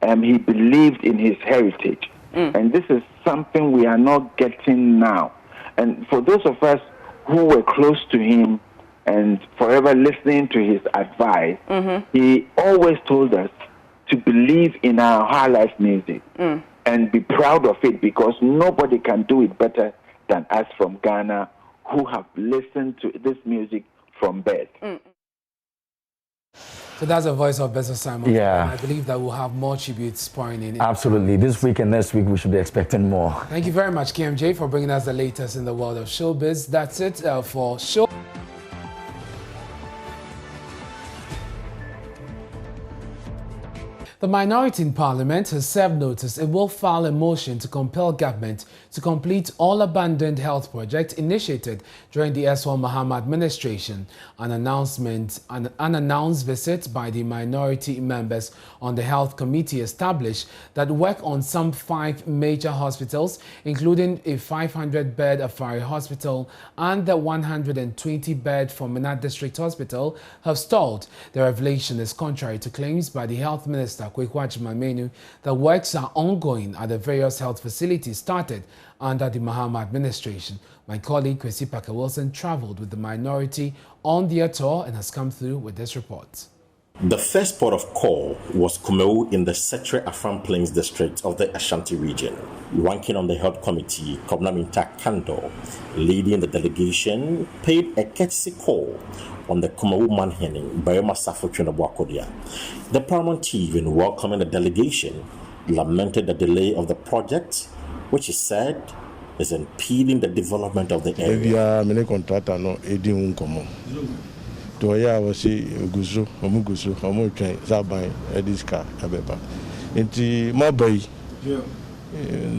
He believed in his heritage. And this is something we are not getting now. And for those of us who were close to him and forever listening to his advice, he always told us to believe in our high life music and be proud of it, because nobody can do it better than us from Ghana who have listened to this music from birth. So that's the voice of Mr. Simon. Yeah. I believe that we'll have more tributes pouring in. Absolutely. This week and next week, we should be expecting more. Thank you very much, KMJ, for bringing us the latest in the world of showbiz. That's it for show. The minority in Parliament has served notice it will file a motion to compel government to complete all abandoned health projects initiated during the S1 Mahama administration. An unannounced visit by the minority members on the Health Committee established that work on some 5 major hospitals, including a 500-bed Afari Hospital and the 120-bed Fomena District Hospital, have stalled. The revelation is contrary to claims by the Health Minister, Kwekwachi Mamenu, that works are ongoing at the various health facilities started under the Mahama administration. My colleague Kwesi Parker-Wilson traveled with the minority on their tour and has come through with this report. The first port of call was Kumeu in the Setre Afram Plains district of the Ashanti region. Ranking on the health committee, Kobnaminta Kando, leading the delegation, paid a courtesy call on the Kumeu Manhening, Bayama Safo Chunabwakodia. The paramount chief, in welcoming the delegation, lamented the delay of the project, which he said is impeding the development of the area. Toya wasi guzo omuguzo omutwen zaban ediska abeba enti mobai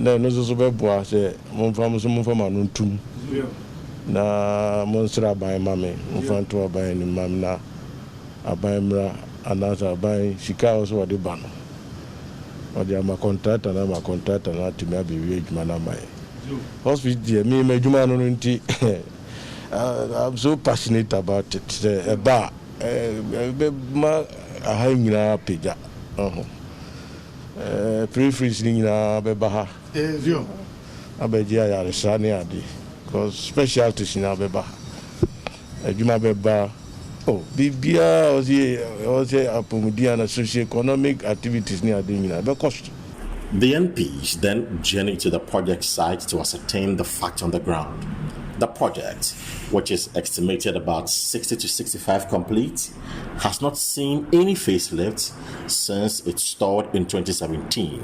na no zo beboa se monfa manuntum na monsra ban mame monfa to ban ni mam na aban mra anasa ban sika so wode ba no ɔde ama contractor na atumi abɛwie adwuma no ama yɛ hospital deɛ me adwuma no nti I'm so passionate about it. Eba ma aha nyina pagya preference ni nyina bɛba ha abɛgye ayaresa ne ade because specialties nyina bɛba adwuma bɛba bibia ɔsɛ apɔmudi and socio-economic activities ni ade nyina bɛkɔ. The NPs then journeyed to the project site to ascertain the facts on the ground. The project, which is estimated about 60 to 65 complete, has not seen any facelift since it stalled in 2017.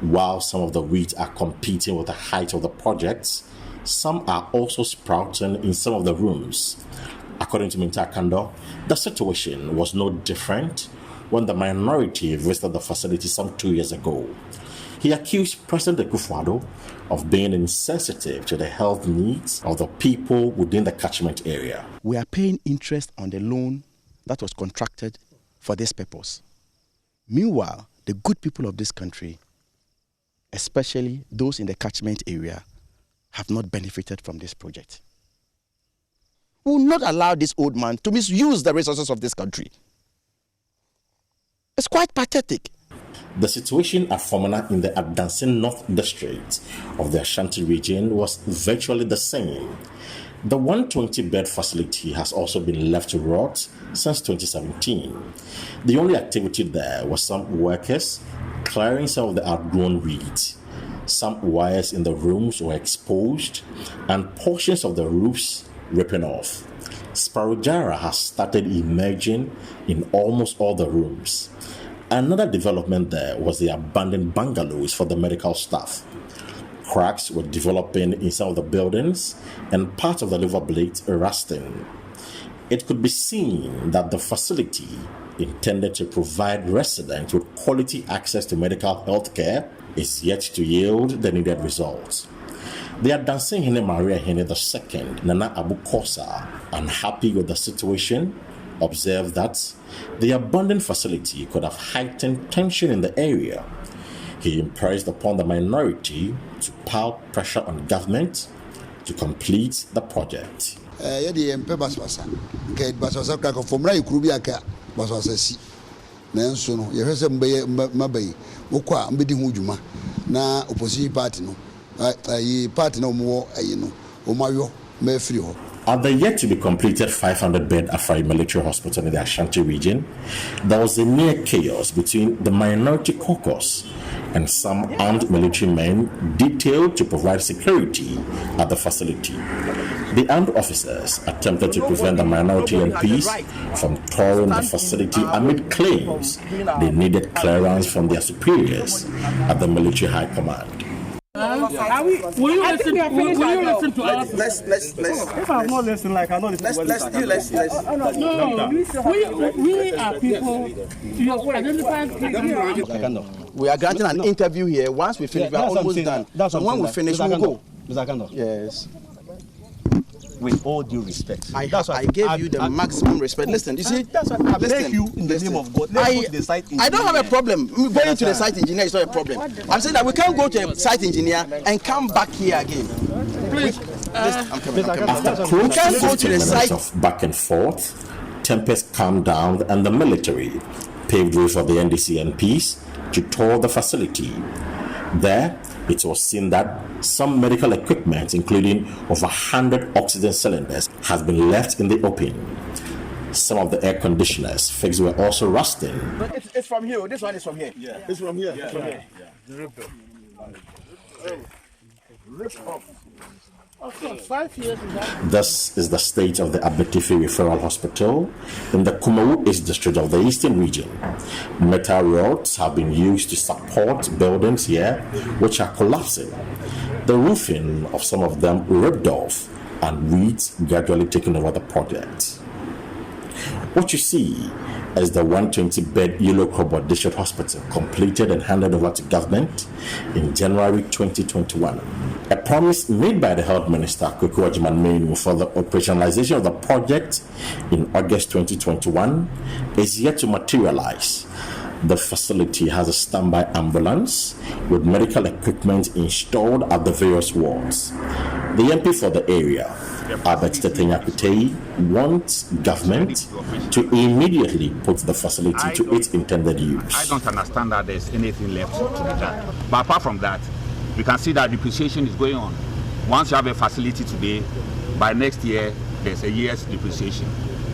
While some of the weeds are competing with the height of the projects, some are also sprouting in some of the rooms. According to Minta Kando, the situation was no different when the minority visited the facility some 2 years ago. He accused President Akufo-Addo of being insensitive to the health needs of the people within the catchment area. We are paying interest on the loan that was contracted for this purpose. Meanwhile, the good people of this country, especially those in the catchment area, have not benefited from this project. We will not allow this old man to misuse the resources of this country. It's quite pathetic. The situation at Fomana in the Adansin North District of the Ashanti region was virtually the same. The 120-bed facility has also been left to rot since 2017. The only activity there was some workers clearing some of the outgrown weeds. Some wires in the rooms were exposed and portions of the roofs ripping off. Sparrowjara has started emerging in almost all the rooms. Another development there was the abandoned bungalows for the medical staff. Cracks were developing in some of the buildings and parts of the liver blades rusting. It could be seen that the facility, intended to provide residents with quality access to medical health care, is yet to yield the needed results. The Adansin Hene Maria Hene II, Nana Abu Kosa, unhappy with the situation, observed that the abandoned facility could have heightened tension in the area. He impressed upon the minority to pile pressure on government to complete the project. At the yet to be completed 500-bed Afari Military Hospital in the Ashanti region, there was a near chaos between the minority caucus and some armed military men detailed to provide security at the facility. The armed officers attempted to prevent the minority MPs from touring the facility amid claims they needed clearance from their superiors at the military high command. Will you listen to us? Let's. If I'm not listening, like I know this. Let's. No, we are people. You identify. We are granting an interview here. Once we finish, we are almost done. So when we finish, we'll go. Mr. Kando. Yes. With all due respect, I gave you the maximum respect. Listen, you see, that's what I beg you in the name of God. I don't have a problem. Going to the site engineer is not a problem. I'm saying that we can't go to a site engineer and come back here again. Please, I'm coming. After close minutes of back and forth, tempest calmed down and the military paved way for the NDC MPs to tour the facility. There, it was seen that some medical equipment, including over 100 oxygen cylinders, has been left in the open. Some of the air conditioners fixed were also rusting. But it's from here. This one is from here. Yeah. It's from here. Yeah. From here. Okay, 5 years. This is the state of the Abetifi Referral Hospital in the Kumawu East District of the Eastern Region. Metal rods have been used to support buildings here, which are collapsing. The roofing of some of them ripped off, and weeds gradually taking over the project. What you see is the 120-bed Yellow Cobalt District Hospital completed and handed over to government in January 2021. A promise made by the Health Minister, Kweku Agyemang for the operationalization of the project in August 2021 is yet to materialize. The facility has a standby ambulance with medical equipment installed at the various wards. The MP for the area, Albert Tetenya-Kutei, wants government to immediately put the facility to its intended use. I don't understand that there's anything left to be done. But apart from that, we can see that depreciation is going on. Once you have a facility today, by next year, there's a year's depreciation.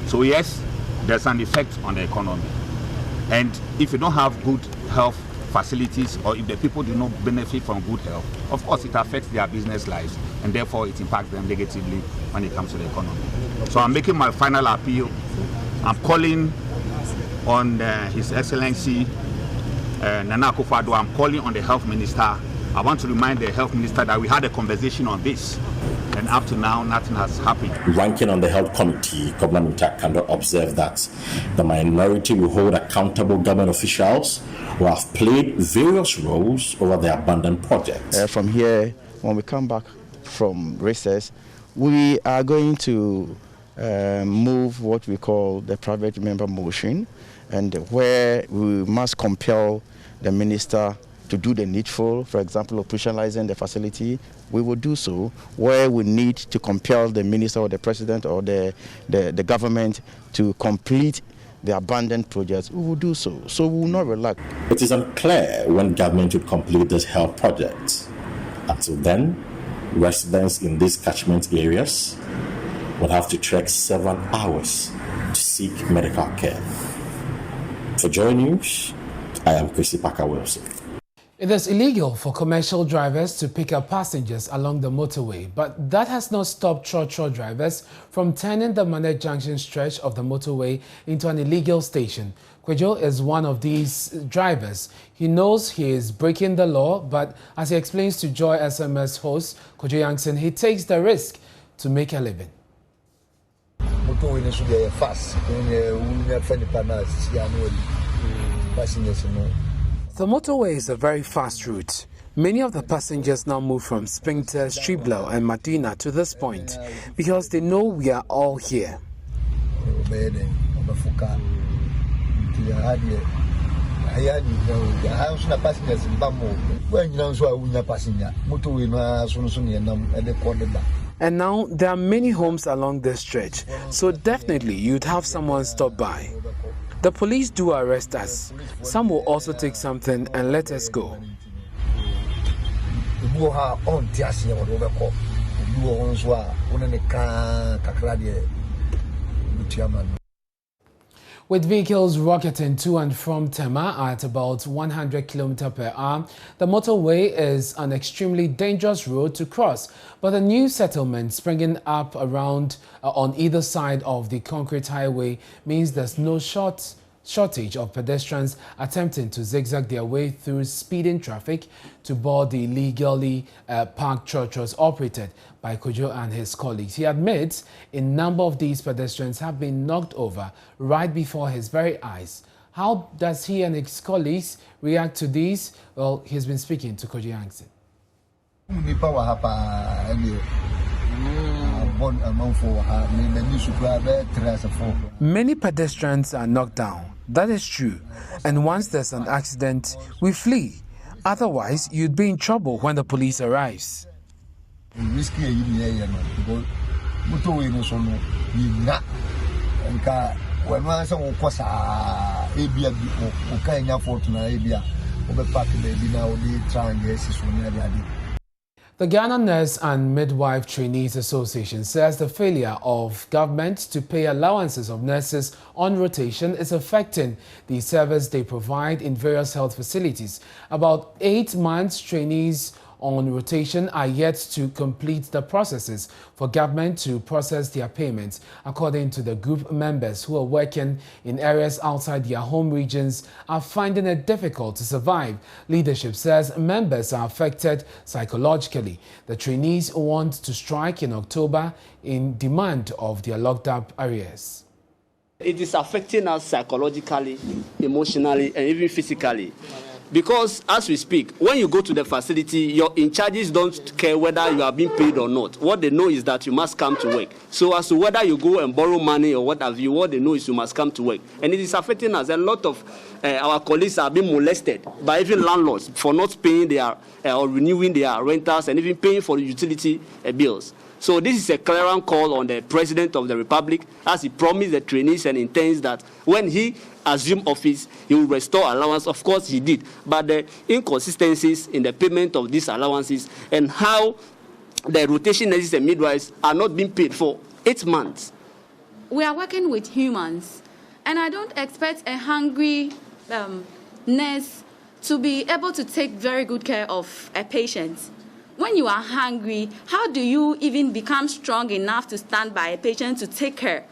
So yes, there's an effect on the economy. And if you don't have good health facilities, or if the people do not benefit from good health, of course it affects their business lives, and therefore it impacts them negatively when it comes to the economy. So I'm making my final appeal. I'm calling on His Excellency Nana Akufo-Addo. I'm calling on the Health Minister. I want to remind the Health Minister that we had a conversation on this, and up to now, nothing has happened. Ranking on the Health Committee, Governor Kando observed that the minority will hold accountable government officials who have played various roles over the abandoned projects. From here, when we come back from recess, we are going to move what we call the private member motion, and where we must compel the minister to do the needful, for example, operationalizing the facility. We will do so. Where we need to compel the minister or the president or the government to complete the abandoned projects, we will do so. So we will not relax. It is unclear when government will complete this health project. Until then, residents in these catchment areas will have to trek 7 hours to seek medical care. For Joy News, I am Chrissy Parker-Wilson. It is illegal for commercial drivers to pick up passengers along the motorway, but that has not stopped trotro drivers from turning the Manet Junction stretch of the motorway into an illegal station. Kwejo is one of these drivers. He knows he is breaking the law, but as he explains to Joy SMS host Kojo Yankson, he takes the risk to make a living. The motorway is a very fast route. Many of the passengers now move from Springter, Striblau and Medina to this point because they know we are all here. And now there are many homes along this stretch, so definitely you'd have someone stop by. The police do arrest us. Some will also take something and let us go. With vehicles rocketing to and from Tema at about 100 km per hour, the motorway is an extremely dangerous road to cross. But the new settlement springing up around on either side of the concrete highway means there's no shortage of pedestrians attempting to zigzag their way through speeding traffic to board the illegally parked trotros operated by Kojo and his colleagues. He admits a number of these pedestrians have been knocked over right before his very eyes. How does he and his colleagues react to these? Well, he's been speaking to Kojo Yankson. Many pedestrians are knocked down. That is true. And once there's an accident, we flee. Otherwise, you'd be in trouble when the police arrives. The Ghana Nurse and Midwife Trainees Association says the failure of government to pay allowances of nurses on rotation is affecting the service they provide in various health facilities. About 8 months trainees on rotation are yet to complete the processes for government to process their payments. According to the group, members who are working in areas outside their home regions are finding it difficult to survive. Leadership says members are affected psychologically. The trainees want to strike in October in demand of their locked up areas. It is affecting us psychologically, emotionally, and even physically. Because as we speak, when you go to the facility, your in charges don't care whether you are being paid or not. What they know is that you must come to work. So as to whether you go and borrow money or what have you, what they know is you must come to work. And it is affecting us. A lot of our colleagues are being molested by even landlords for not paying their or renewing their rentals and even paying for the utility bills. So this is a clear call on the President of the Republic, as he promised the trainees and intends that when he assumed office, he will restore allowance. Of course, he did. But the inconsistencies in the payment of these allowances and how the rotation nurses and midwives are not being paid for 8 months. We are working with humans, and I don't expect a hungry nurse to be able to take very good care of a patient. When you are hungry, how do you even become strong enough to stand by a patient to take care?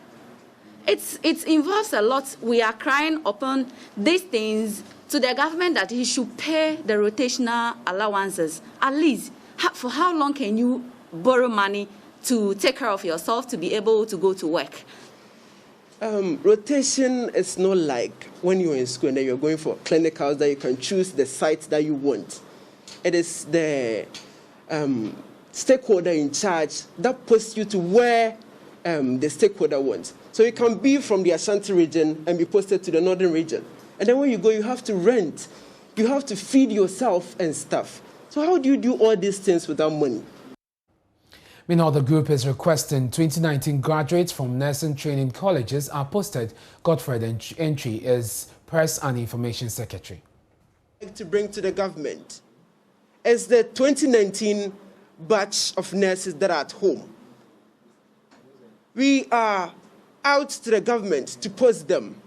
It involves a lot. We are crying upon these things to the government that he should pay the rotational allowances. At least, for how long can you borrow money to take care of yourself to be able to go to work? Rotation is not like when you're in school and then you're going for clinicals that you can choose the site that you want. It is the stakeholder in charge that puts you to where the stakeholder wants. So you can be from the Ashanti region and be posted to the northern region. And then when you go, you have to rent. You have to feed yourself and stuff. So how do you do all these things without money? Meanwhile, the group is requesting 2019 graduates from nursing training colleges are posted. Godfred Entry is Press and Information Secretary. To bring to the government is the 2019 batch of nurses that are at home. We are out to the government to post them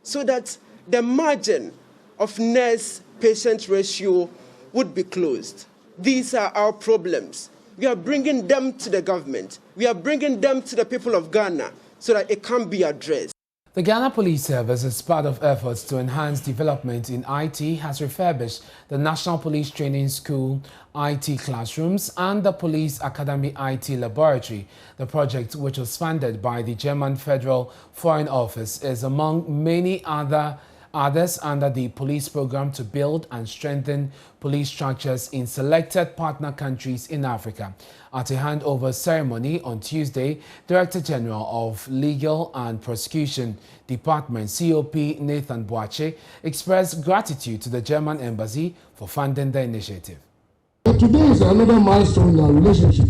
so that the margin of nurse-patient ratio would be closed. These are our problems. We are bringing them to the government. We are bringing them to the people of Ghana so that it can be addressed. The Ghana Police Service, as part of efforts to enhance development in IT, has refurbished the National Police Training School IT classrooms and the Police Academy IT laboratory. The project, which was funded by the German Federal Foreign Office, is among many others under the police program to build and strengthen police structures in selected partner countries in Africa. At a handover ceremony on Tuesday, Director General of Legal and Prosecution Department, COP Nathan Boache, expressed gratitude to the German Embassy for funding the initiative. Today is another milestone in our relationship.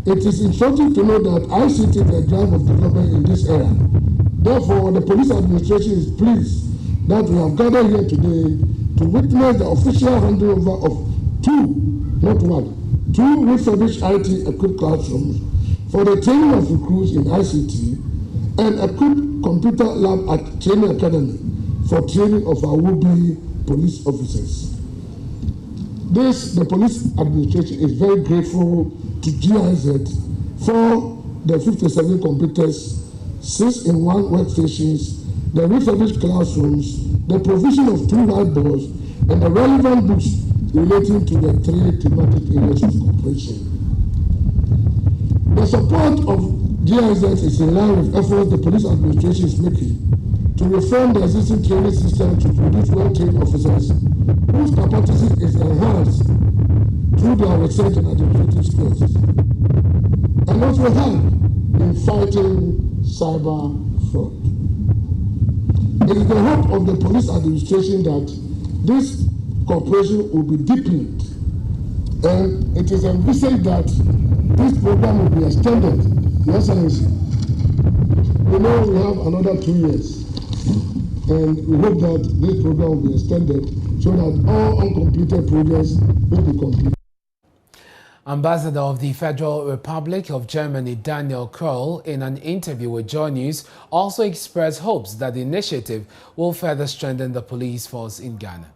It is instructive to know that ICT is the drive of development in this era. Therefore, the police administration is pleased that we have gathered here today to witness the official handover of two refurbished IT-equipped classrooms for the training of recruits in ICT and equipped computer lab at Training Academy for training of our would-be police officers. The police administration is very grateful to GIZ for the 57 computers, 6-in-1 workstations, the refurbished classrooms, the provision of 2 whiteboards, and the relevant books relating to the 3 thematic areas of cooperation. The support of GIZ is in line with efforts the police administration is making to reform the existing training system to produce well-trained officers whose capacity is enhanced through their research and administrative skills, and also help in fighting cyber fraud. It is the hope of the police administration that this cooperation will be deepened, and it is envisaged that this program will be extended. Yes, we know we have another 2 years, and we hope that this program will be extended so that all uncompleted projects will be completed. Ambassador of the Federal Republic of Germany, Daniel Kroll, in an interview with Joy News, also expressed hopes that the initiative will further strengthen the police force in Ghana.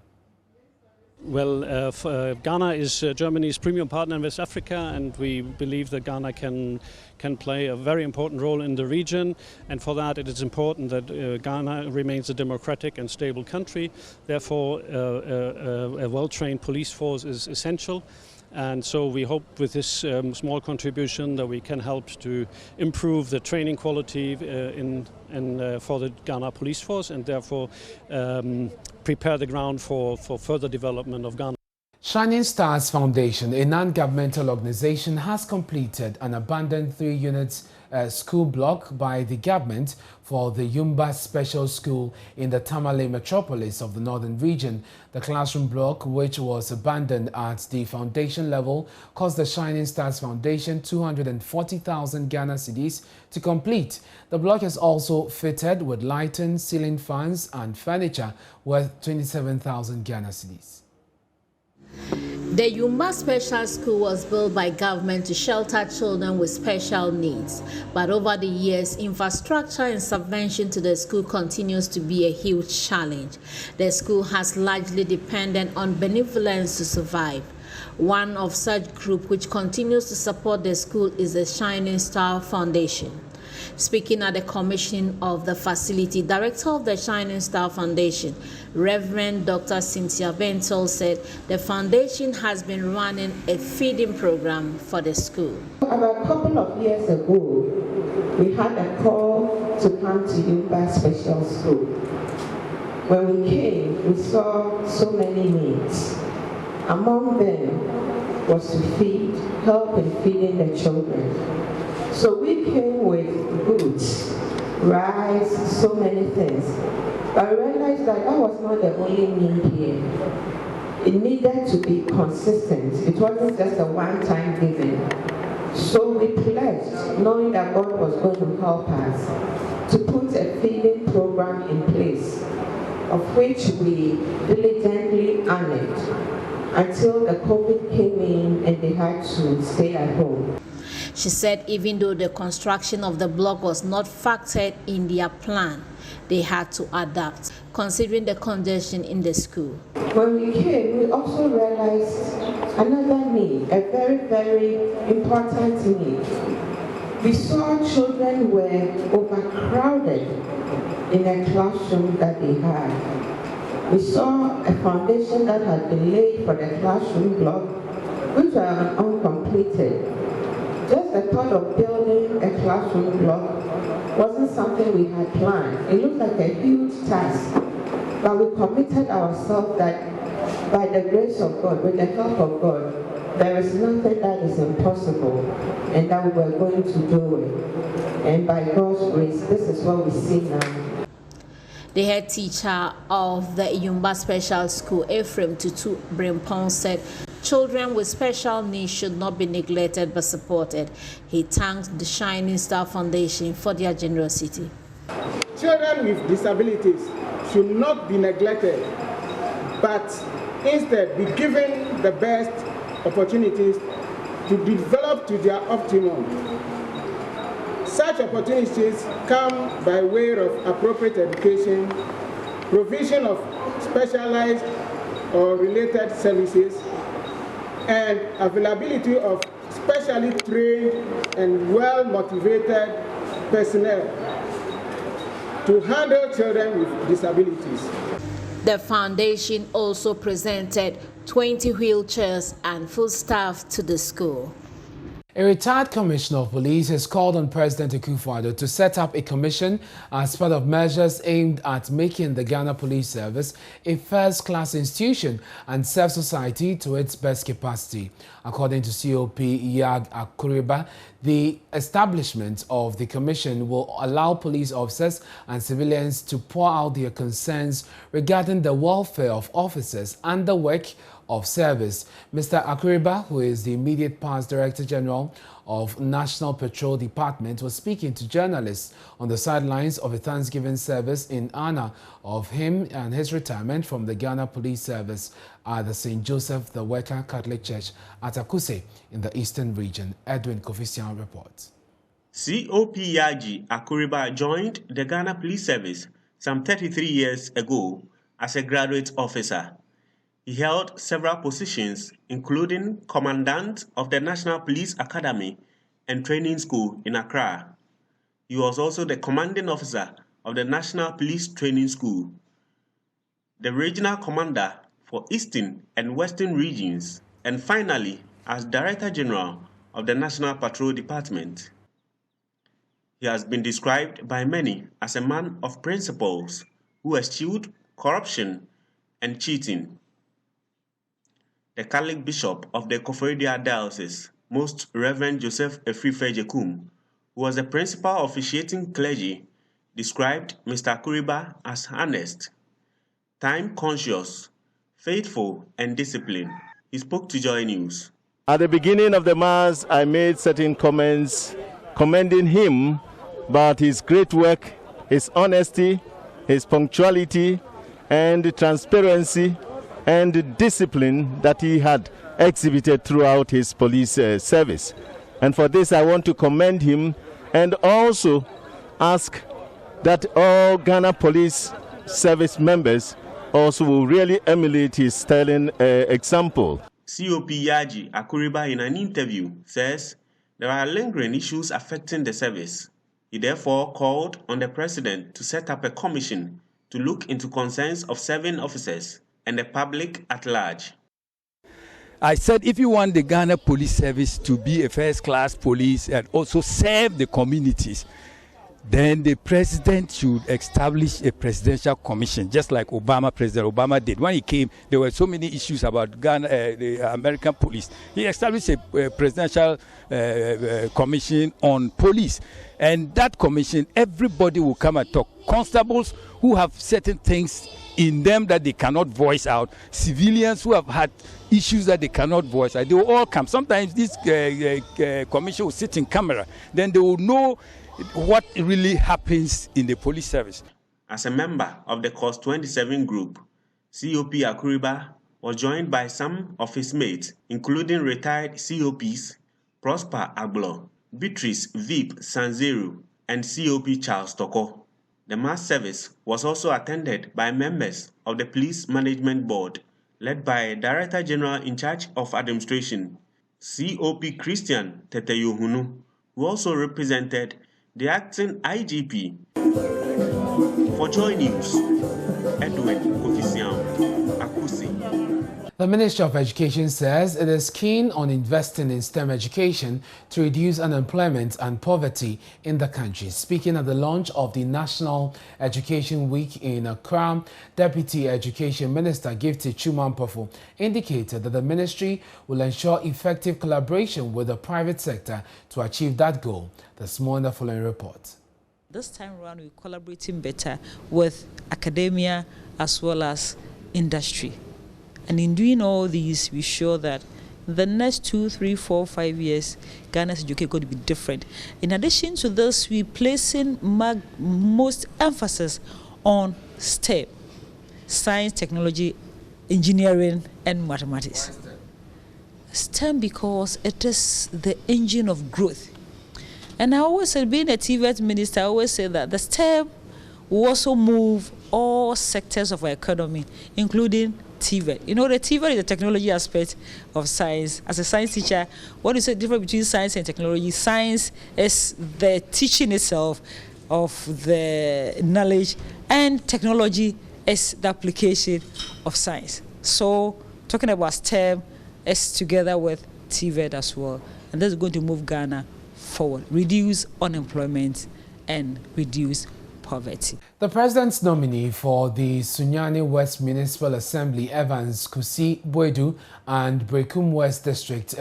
Well, Ghana is Germany's premium partner in West Africa, and we believe that Ghana can play a very important role in the region, and for that it is important that Ghana remains a democratic and stable country. Therefore, a well-trained police force is essential. And so we hope with this small contribution that we can help to improve the training quality for the Ghana Police Force, and therefore prepare the ground for further development of Ghana. Shining Stars Foundation, a non-governmental organization, has completed an abandoned 3-unit school block by the government for the Yumba Special School in the Tamale metropolis of the northern region. The classroom block, which was abandoned at the foundation level, cost the Shining Stars Foundation 240,000 Ghana cedis to complete. The block is also fitted with lighting, ceiling fans and furniture worth 27,000 Ghana cedis. The Yumba Special School was built by government to shelter children with special needs. But over the years, infrastructure and subvention to the school continues to be a huge challenge. The school has largely depended on benevolence to survive. One of such group which continues to support the school is the Shining Star Foundation. Speaking at the commissioning of the facility, Director of the Shining Star Foundation, Reverend Dr. Cynthia Bentel, said the foundation has been running a feeding program for the school. About a couple of years ago, we had a call to come to Yumba Special School. When we came, we saw so many needs. Among them was to help in feeding the children. So we came with goods, rice, so many things. But I realized that was not the only need here. It needed to be consistent. It wasn't just a one-time giving. So we pledged, knowing that God was going to help us, to put a feeding program in place, of which we diligently honored until the COVID came in and they had to stay at home. She said even though the construction of the block was not factored in their plan, they had to adapt, considering the congestion in the school. When we came, we also realized another need, a very, very important need. We saw children were overcrowded in a classroom that they had. We saw a foundation that had been laid for the classroom block, which were uncompleted. Just the thought of building a classroom block wasn't something we had planned. It looked like a huge task, but we committed ourselves that by the grace of God, with the help of God, there is nothing that is impossible, and that we were going to do it. And by God's grace, this is what we see now. The head teacher of the Yumba Special School, Ephraim Tutu Brimpong, said children with special needs should not be neglected but supported. He thanked the Shining Star Foundation for their generosity. Children with disabilities should not be neglected, but instead be given the best opportunities to develop to their optimum. Such opportunities come by way of appropriate education, provision of specialized or related services, and availability of specially trained and well-motivated personnel to handle children with disabilities. The foundation also presented 20 wheelchairs and foodstuffs to the school. A retired commissioner of police has called on President Akufo-Addo to set up a commission as part of measures aimed at making the Ghana Police Service a first-class institution and serve society to its best capacity. According to COP Yag Akuriba, the establishment of the commission will allow police officers and civilians to pour out their concerns regarding the welfare of officers and the work of service. Mr. Akuriba, who is the immediate past Director General of National Patrol Department, was speaking to journalists on the sidelines of a Thanksgiving service in honor of him and his retirement from the Ghana Police Service at the St. Joseph the Worker Catholic Church at Akuse in the Eastern Region. Edwin Kofisian reports. COP Yaji Akuriba joined the Ghana Police Service some 33 years ago as a graduate officer. He held several positions, including Commandant of the National Police Academy and Training School in Accra. He was also the Commanding Officer of the National Police Training School, the Regional Commander for Eastern and Western Regions, and finally, as Director General of the National Patrol Department. He has been described by many as a man of principles who eschewed corruption and cheating. The Catholic Bishop of the Koforidua Diocese, Most Reverend Joseph Efrife Jekum, who was the principal officiating clergy, described Mr. Akuriba as honest, time-conscious, faithful, and disciplined. He spoke to Joy News. At the beginning of the Mass, I made certain comments commending him about his great work, his honesty, his punctuality, and transparency and discipline that he had exhibited throughout his police service. And for this, I want to commend him and also ask that all Ghana Police Service members also will really emulate his sterling example. COP Yaji Akuriba, in an interview, says there are lingering issues affecting the service. He therefore called on the president to set up a commission to look into concerns of serving officers and the public at large. I said if you want the Ghana Police Service to be a first-class police and also serve the communities, then the president should establish a presidential commission, just like President Obama did. When he came, there were so many issues about Ghana, the American police. He established a presidential commission on police. And that commission, everybody will come and talk. Constables who have certain things in them that they cannot voice out, civilians who have had issues that they cannot voice out, they will all come. Sometimes this commission will sit in camera, then they will know what really happens in the police service. As a member of the Cause 27 group, COP Akuriba was joined by some of his mates, including retired COPs Prosper Aglo, Beatrice Veep Sanzeru, and COP Charles Toko. The mass service was also attended by members of the Police Management Board, led by Director General in charge of administration, COP Christian Teteyohunu, who also represented the acting IGP. For Joy News, Edwin Kofisian Akusi. The Ministry of Education says it is keen on investing in STEM education to reduce unemployment and poverty in the country. Speaking at the launch of the National Education Week in Accra, Deputy Education Minister Gifty Chumampofo indicated that the ministry will ensure effective collaboration with the private sector to achieve that goal. This morning, the following report. This time around, we're collaborating better with academia as well as industry. And in doing all these, we show that the next 2, 3, 4, 5 years, Ghana's education is going to be different. In addition to this, we're placing most emphasis on STEM, science, technology, engineering, and mathematics. STEM because it is the engine of growth. And I always said, being a TVET minister, I always say that the STEM will also move all sectors of our economy, including TVET. You know, the TVET is the technology aspect of science. As a science teacher, what is the difference between science and technology? Science is the teaching itself of the knowledge, and technology is the application of science. So, talking about STEM is together with TVET as well. And that's going to move Ghana forward, reduce unemployment and reduce poverty. The president's nominee for the Sunyani West Municipal Assembly, Evans Kusi Boedu, and Brekum West District,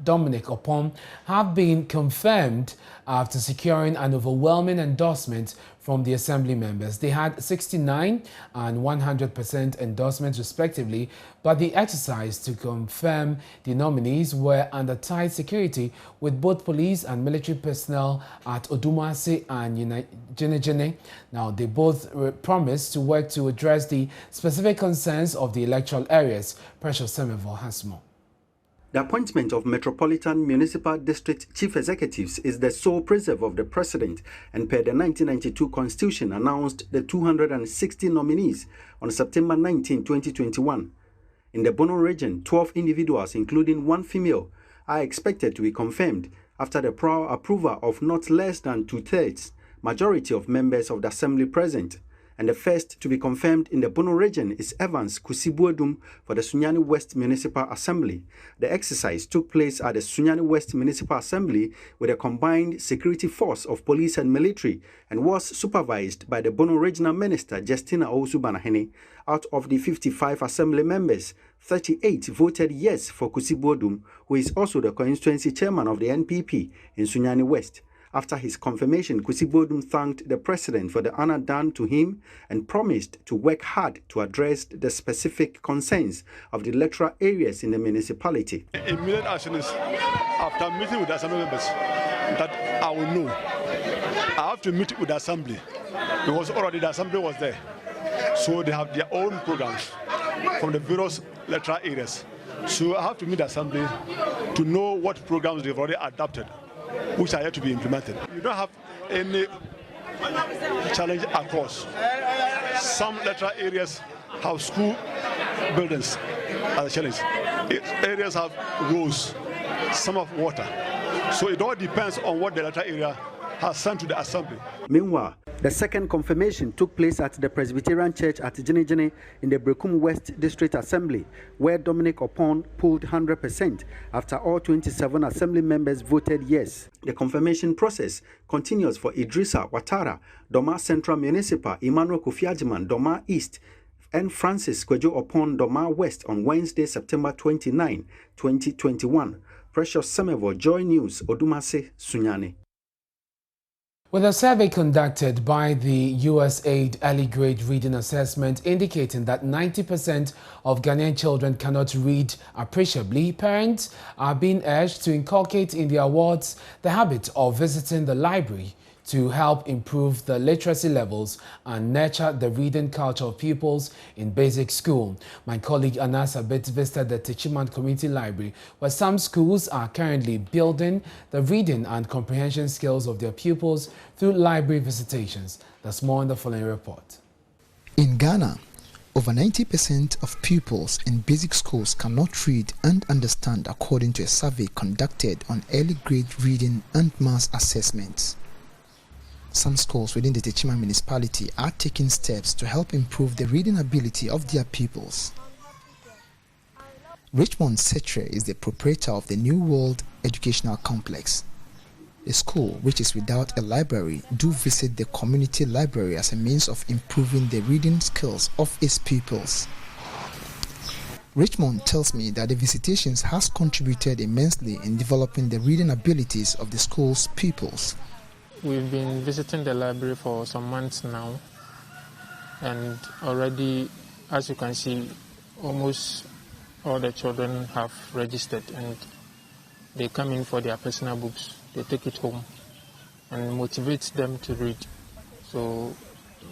Dominic Opon, have been confirmed after securing an overwhelming endorsement from the assembly members. They had 69 and 100% endorsements respectively, but the exercise to confirm the nominees were under tight security, with both police and military personnel at Odumase and Jenejene. Now, they both promised to work to address the specific concerns of the electoral areas. Precious Semevo has more. The appointment of Metropolitan Municipal District Chief Executives is the sole preserve of the President, and per the 1992 Constitution announced the 260 nominees on September 19, 2021. In the Bono region, 12 individuals, including one female, are expected to be confirmed after the prior approval of not less than 2/3 majority of members of the Assembly present, and the first to be confirmed in the Bono region is Evans Kusibuodum for the Sunyani West Municipal Assembly. The exercise took place at the Sunyani West Municipal Assembly with a combined security force of police and military and was supervised by the Bono Regional Minister Justina Owusu-Banahene. Out of the 55 assembly members, 38 voted yes for Kusibuodum, who is also the constituency chairman of the NPP in Sunyani West. After his confirmation, Kusibuodum thanked the president for the honor done to him and promised to work hard to address the specific concerns of the electoral areas in the municipality. Immediate action is, after meeting with the assembly members, that I will know. I have to meet with the assembly because already the assembly was there. So they have their own programs from the various electoral areas. So I have to meet the assembly to know what programs they've already adopted, which are yet to be implemented. You don't have any challenge across. Some electoral areas have school buildings as a challenge. Areas have roads, some have water. So it all depends on what the electoral area has sent to the assembly. Meanwhile, the second confirmation took place at the Presbyterian Church at Jinijini in the Brekum West District Assembly, where Dominic Opon pulled 100% after all 27 assembly members voted yes. The confirmation process continues for Idrissa Ouattara, Doma Central Municipal, Emmanuel Kofi-Agyeman, Doma East, and Francis Kwejo Opon, Doma West on Wednesday, September 29, 2021. Precious Semevo, Joy News, Odumase, Sunyani. With a survey conducted by the USAID Early Grade Reading Assessment indicating that 90% of Ghanaian children cannot read appreciably, parents are being urged to inculcate in their wards the habit of visiting the library to help improve the literacy levels and nurture the reading culture of pupils in basic school. My colleague Anasa Bit visited the Techiman Community Library, where some schools are currently building the reading and comprehension skills of their pupils through library visitations. There's more in the following report. In Ghana, over 90% of pupils in basic schools cannot read and understand, according to a survey conducted on early grade reading and maths assessments. Some schools within the Techiman municipality are taking steps to help improve the reading ability of their pupils. Richmond Setre is the proprietor of the New World Educational Complex. The school, which is without a library, do visit the community library as a means of improving the reading skills of its pupils. Richmond tells me that the visitations has contributed immensely in developing the reading abilities of the school's pupils. We've been visiting the library for some months now, and already, as you can see, almost all the children have registered and they come in for their personal books. They take it home and motivates them to read. So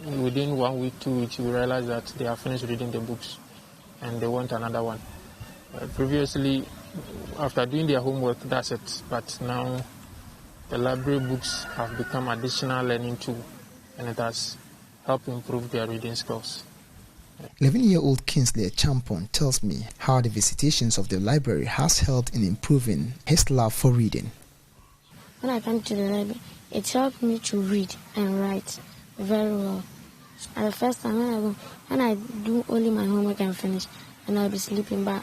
within 1 week, 2 weeks, you realize that they have finished reading the books and they want another one. Previously, after doing their homework, that's it. But now the library books have become additional learning tool, and it has helped improve their reading skills. 11-year-old Kingsley Champon tells me how the visitations of the library has helped in improving his love for reading. When I come to the library, it helped me to read and write very well. At the first time when I do only my homework and finish, and I'll be sleeping, but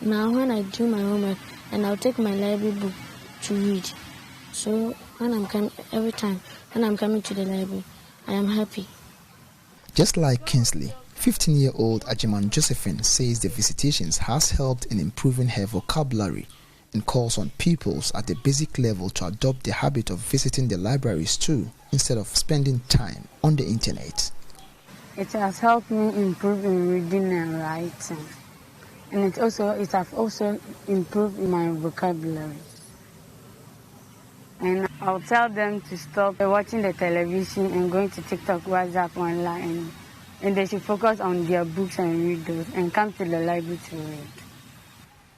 now when I do my homework and I'll take my library book to read. So every time when I'm coming to the library, I am happy. Just like Kingsley, 15-year-old Ajiman Josephine says the visitations has helped in improving her vocabulary and calls on pupils at the basic level to adopt the habit of visiting the libraries too, instead of spending time on the internet. It has helped me improve in reading and writing, and it has also improved my vocabulary. And I'll tell them to stop watching the television and going to TikTok, WhatsApp, online, and they should focus on their books and read those and come to the library to read.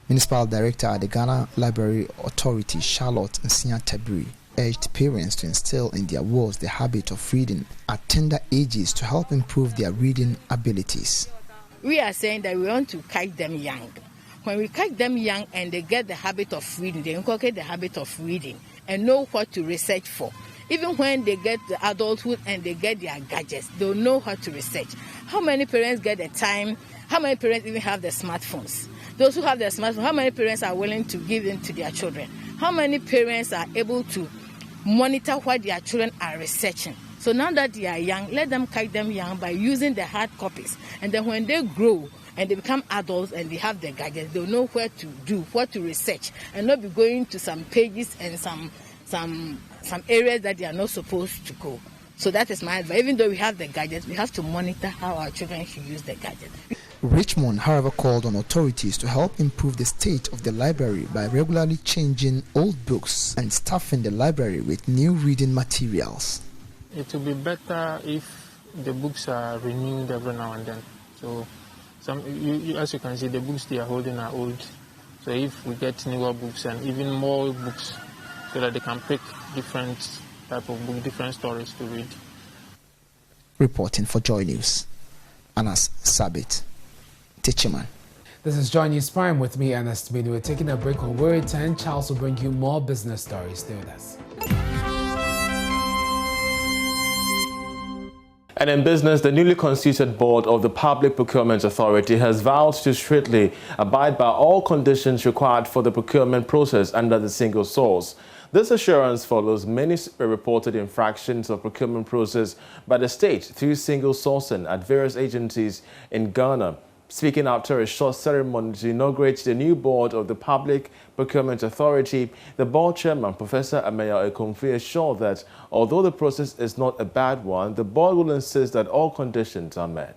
Municipal Director at the Ghana Library Authority, Charlotte Nsia Tabiri, urged parents to instill in their wards the habit of reading at tender ages to help improve their reading abilities. We are saying that we want to catch them young. When we catch them young and they get the habit of reading, they inculcate the habit of reading and know what to research for. Even when they get to adulthood and they get their gadgets, they'll know how to research. How many parents get the time? How many parents even have the smartphones? Those who have the smartphone, how many parents are willing to give in to their children? How many parents are able to monitor what their children are researching? So now that they are young, let them catch them young by using the hard copies. And then when they grow and they become adults and they have the gadgets, they'll know where to do, what to research, and not be going to some pages and some areas that they are not supposed to go. So that is my advice. Even though we have the gadgets, we have to monitor how our children should use the gadgets. Richmond, however, called on authorities to help improve the state of the library by regularly changing old books and staffing the library with new reading materials. It will be better if the books are renewed every now and then. So, as you can see, the books they are holding are old. So if we get newer books and even more books, so that they can pick different type of book, different stories to read. Reporting for Joy News, Anas Sabit, Techiman. This is Joy News Prime with me, Ernest Minu. We're taking a break on Word 10. Charles will bring you more business stories. Stay with us. And in business, the newly constituted board of the Public Procurement Authority has vowed to strictly abide by all conditions required for the procurement process under the single source. This assurance follows many reported infractions of procurement process by the state through single sourcing at various agencies in Ghana. Speaking after a short ceremony to inaugurate the new board of the Public Procurement Authority, the board chairman, Professor Ameya Ekomfi, assured that although the process is not a bad one, the board will insist that all conditions are met.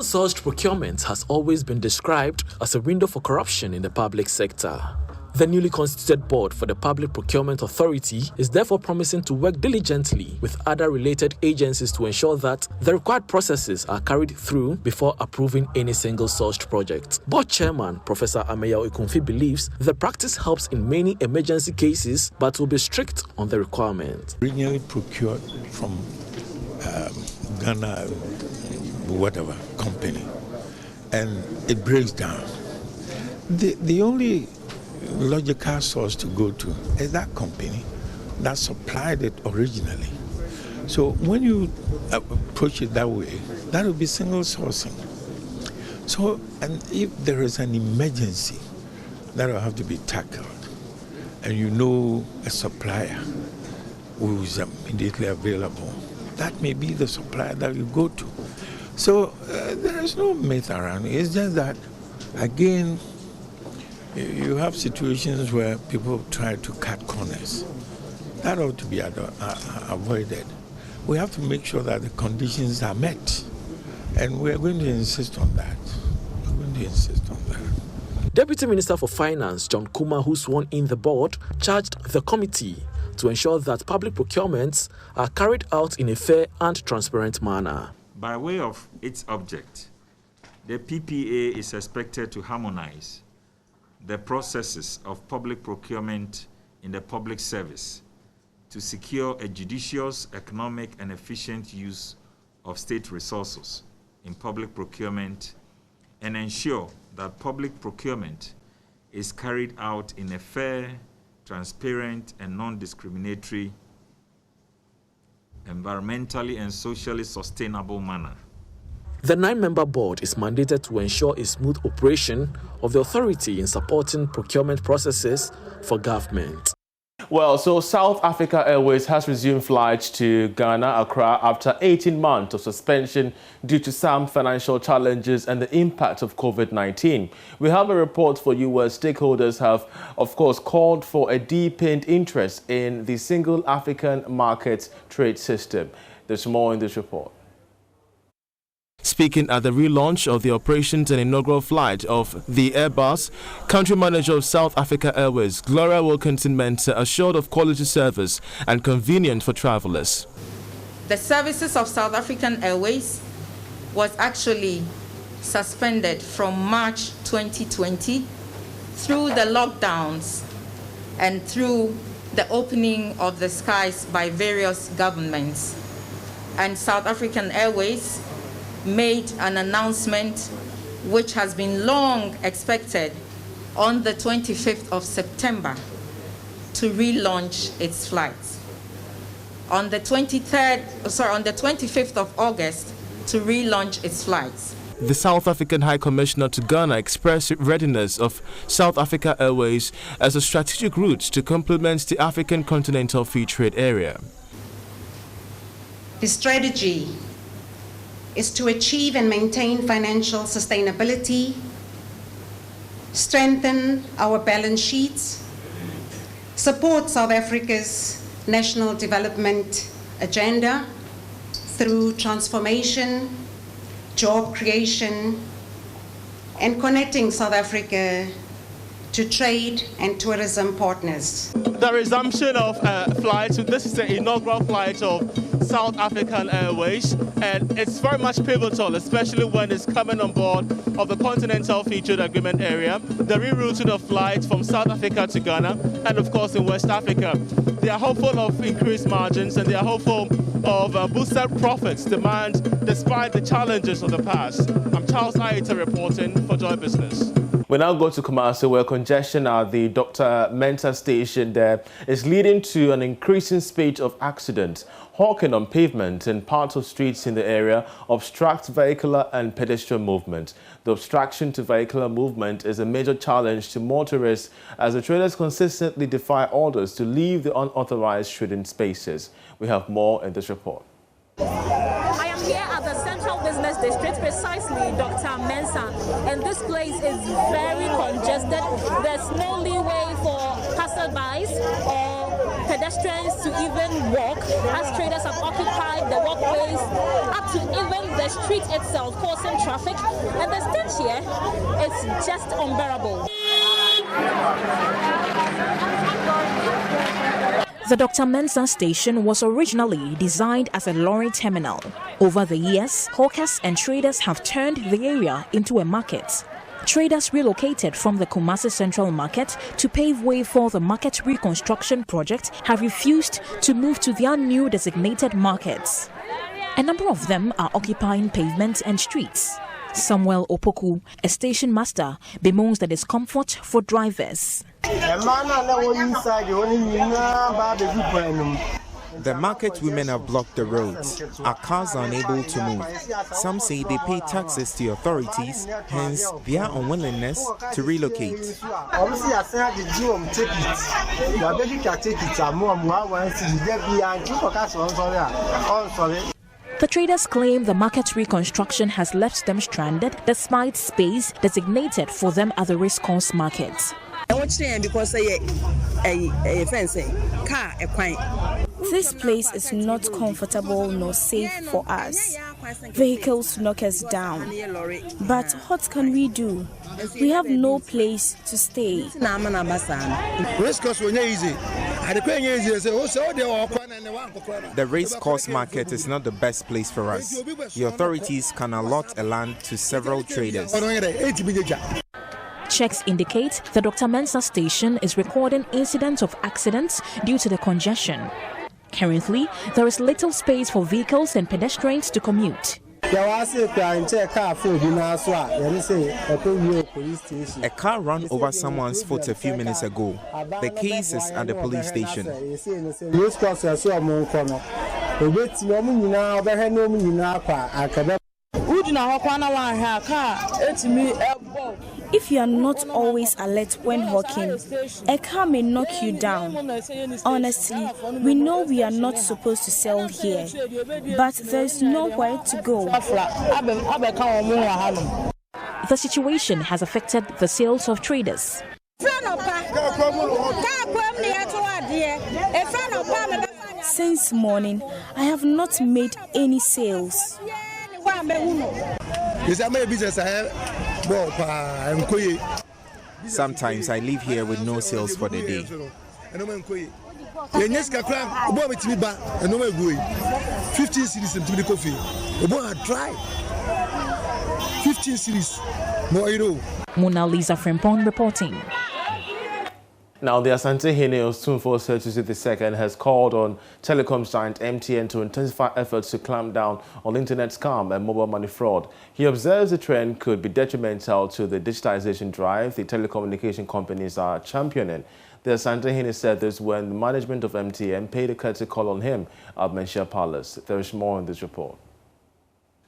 Sourced procurement has always been described as a window for corruption in the public sector. The newly constituted board for the Public Procurement Authority is therefore promising to work diligently with other related agencies to ensure that the required processes are carried through before approving any single-sourced project. Board Chairman Professor Ameya Ekomfi believes the practice helps in many emergency cases but will be strict on the requirement. Originally procured from Ghana, whatever company, and it breaks down. The only logical source to go to is that company that supplied it originally. So when you approach it that way, that will be single sourcing. So, and if there is an emergency that will have to be tackled, and you know a supplier who is immediately available, that may be the supplier that you go to. So there is no myth around it. It's just that, again, you have situations where people try to cut corners. That ought to be avoided. We have to make sure that the conditions are met. And we're going to insist on that. We're going to insist on that. Deputy Minister for Finance, John Kuma, who sworn in the board, charged the committee to ensure that public procurements are carried out in a fair and transparent manner. By way of its object, the PPA is expected to harmonize the processes of public procurement in the public service to secure a judicious, economic, and efficient use of state resources in public procurement and ensure that public procurement is carried out in a fair, transparent, and non-discriminatory, environmentally and socially sustainable manner. The 9-member board is mandated to ensure a smooth operation of the authority in supporting procurement processes for government. Well, so South Africa Airways has resumed flights to Ghana, Accra, after 18 months of suspension due to some financial challenges and the impact of COVID-19. We have a report for you where stakeholders have, of course, called for a deepened interest in the single African market trade system. There's more in this report. Speaking at the relaunch of the operations and inaugural flight of the Airbus, country manager of South Africa Airways, Gloria Wilkinson-Mensah, assured of quality service and convenience for travelers. The services of South African Airways was actually suspended from March 2020 through the lockdowns and through the opening of the skies by various governments. And South African Airways made an announcement which has been long expected on the 25th of September to relaunch its flights. on the 25th of August to relaunch its flights. The South African High Commissioner to Ghana expressed readiness of South Africa Airways as a strategic route to complement the African Continental Free Trade Area. The strategy is to achieve and maintain financial sustainability, strengthen our balance sheets, support South Africa's national development agenda through transformation, job creation, and connecting South Africa to trade and tourism partners. The resumption of flights, this is the inaugural flight of South African Airways, and it's very much pivotal, especially when it's coming on board of the Continental Free Trade Agreement area, the rerouting of flights from South Africa to Ghana, and of course in West Africa. They are hopeful of increased margins, and they are hopeful of boosted profits demand despite the challenges of the past. I'm Charles Aita reporting for Joy Business. We now go to Kumasi, where congestion at the Dr. Mensah station there is leading to an increasing spate of accidents. Hawking on pavement and parts of streets in the area obstructs vehicular and pedestrian movement. The obstruction to vehicular movement is a major challenge to motorists as the traders consistently defy orders to leave the unauthorized trading spaces. We have more in this report. I am here at the Central Business District, precisely Dr. Mensah, and this place is very congested. There's no leeway for passerbys or pedestrians to even walk, as traders have occupied the walkways up to even the street itself, causing traffic, and the stench here is just unbearable. The Dr. Mensah station was originally designed as a lorry terminal. Over the years, hawkers and traders have turned the area into a market. Traders relocated from the Kumasi Central Market to pave way for the market reconstruction project have refused to move to their new designated markets. A number of them are occupying pavement and streets. Samuel Opoku, a station master, bemoans the discomfort for drivers. The market women have blocked the roads. Our cars are unable to move. Some say they pay taxes to authorities, hence their unwillingness to relocate. The traders claim the market reconstruction has left them stranded despite space designated for them at the race course market. This place is not comfortable nor safe for us. Vehicles knock us down. But what can we do? We have no place to stay. The race course market is not the best place for us. The authorities can allot a land to several traders. Checks indicate the Dr. Mensah station is recording incidents of accidents due to the congestion. Currently, there is little space for vehicles and pedestrians to commute. A car ran over someone's foot a few minutes ago. The case is at the police station. If you are not always alert when hawking, a car may knock you down. Honestly, we know we are not supposed to sell here, but there is nowhere to go. The situation has affected the sales of traders. Since morning, I have not made any sales. Sometimes I live here with no sales for the day. 15 cities into the coffee. Dry. 15 cities. Mona Lisa Frimpong reporting. Now, the Asante-Hene Osunfo Sertusi II has called on telecoms giant MTN to intensify efforts to clamp down on internet scam and mobile money fraud. He observes the trend could be detrimental to the digitization drive the telecommunication companies are championing. The Asante-Hene said this when the management of MTN paid a courtesy call on him at Menchia Palace. There is more in this report.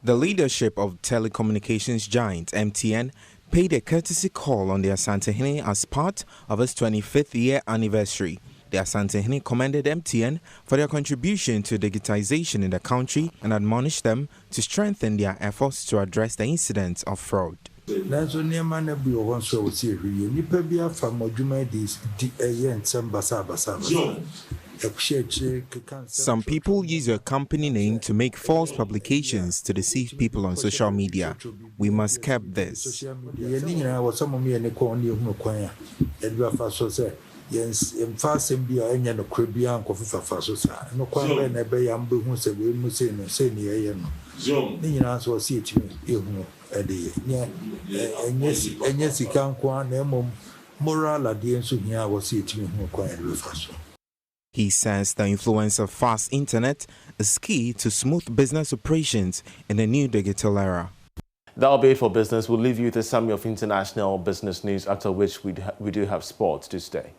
The leadership of telecommunications giant MTN paid a courtesy call on the Asante-Hene as part of its 25th year anniversary. The Asante-Hene commended MTN for their contribution to digitization in the country and admonished them to strengthen their efforts to address the incidents of fraud. Some people use your company name to make false publications to deceive people on social media. We must curb this. He says the influence of fast internet is key to smooth business operations in the new digital era. That'll be it for business. We'll leave you with a summary of international business news, after which we do have sports to stay.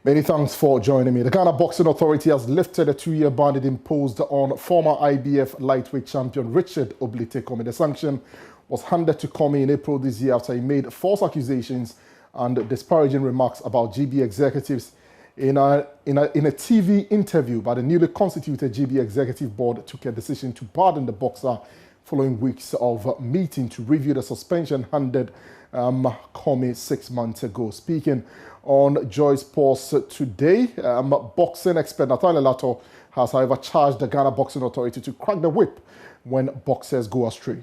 Many thanks for joining me. The Ghana Boxing Authority has lifted a 2-year ban it imposed on former IBF lightweight champion Richard Oblite-Komi. The sanction was handed to Komi in April this year after he made false accusations and disparaging remarks about GB executives. In a TV interview by the newly constituted GB Executive Board took a decision to pardon the boxer following weeks of meeting to review the suspension handed Komi 6 months ago. Speaking on Joy Sports today, boxing expert Nathaniel Lato has, however, charged the Ghana Boxing Authority to crack the whip when boxers go astray.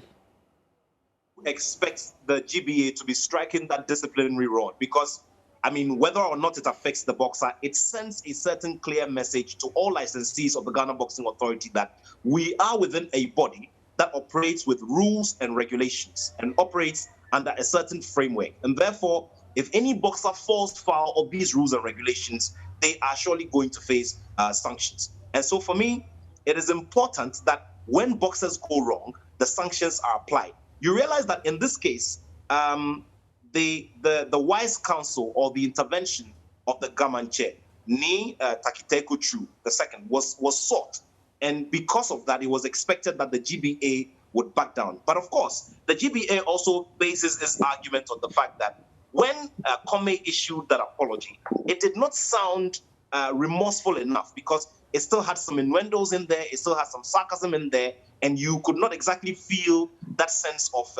Expect the GBA to be striking that disciplinary rod because, I mean, whether or not it affects the boxer, it sends a certain clear message to all licensees of the Ghana Boxing Authority that we are within a body that operates with rules and regulations and operates under a certain framework. And therefore, if any boxer falls foul of these rules and regulations, they are surely going to face sanctions. And so for me, it is important that when boxers go wrong, the sanctions are applied. You realize that in this case, the wise counsel or the intervention of the government chair, Ni Takiteku Chu II, was sought. And because of that, it was expected that the GBA would back down. But of course, the GBA also bases its argument on the fact that when Komi issued that apology, it did not sound remorseful enough because it still had some innuendos in there, it still had some sarcasm in there, and you could not exactly feel that sense of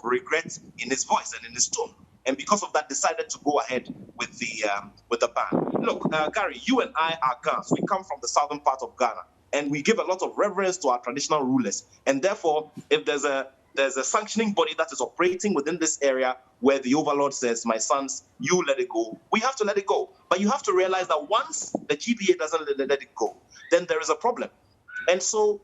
regret in his voice and in his tone. and because of that decided to go ahead with the ban. Look, Gary, you and I are Ghans. We come from the southern part of Ghana, and we give a lot of reverence to our traditional rulers. And therefore, if there's a sanctioning body that is operating within this area where the overlord says, my sons, you let it go, we have to let it go. But you have to realize that once the GBA doesn't let it go, then there is a problem. And so,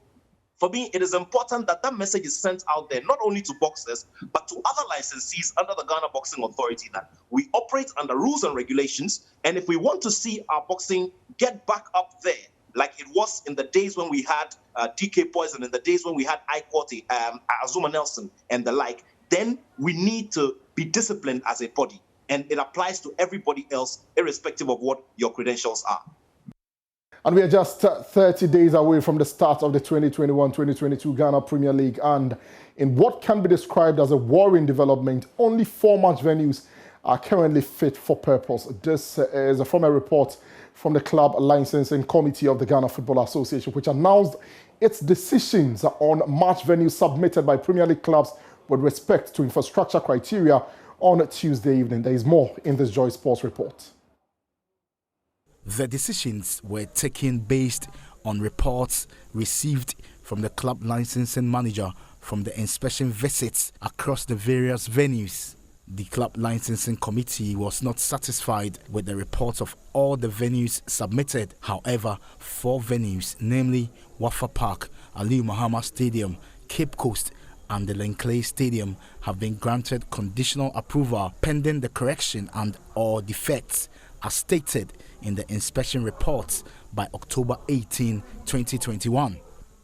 for me, it is important that that message is sent out there, not only to boxers, but to other licensees under the Ghana Boxing Authority, that we operate under rules and regulations. And if we want to see our boxing get back up there, like it was in the days when we had DK Poison, in the days when we had Ikwoti, Azuma Nelson, and the like, then we need to be disciplined as a body. And it applies to everybody else, irrespective of what your credentials are. And we are just 30 days away from the start of the 2021-2022 Ghana Premier League. And in what can be described as a worrying development, only 4 match venues are currently fit for purpose. This is from a report from the Club Licensing Committee of the Ghana Football Association, which announced its decisions on match venues submitted by Premier League clubs with respect to infrastructure criteria on Tuesday evening. There is more in this Joy Sports report. The decisions were taken based on reports received from the club licensing manager from the inspection visits across the various venues. The club licensing committee was not satisfied with the reports of all the venues submitted. However, 4 venues, namely Wafa Park, Aliyu Mahama Stadium, Cape Coast, and the Lenkley Stadium, have been granted conditional approval pending the correction and or defects as stated in the inspection reports by October 18, 2021.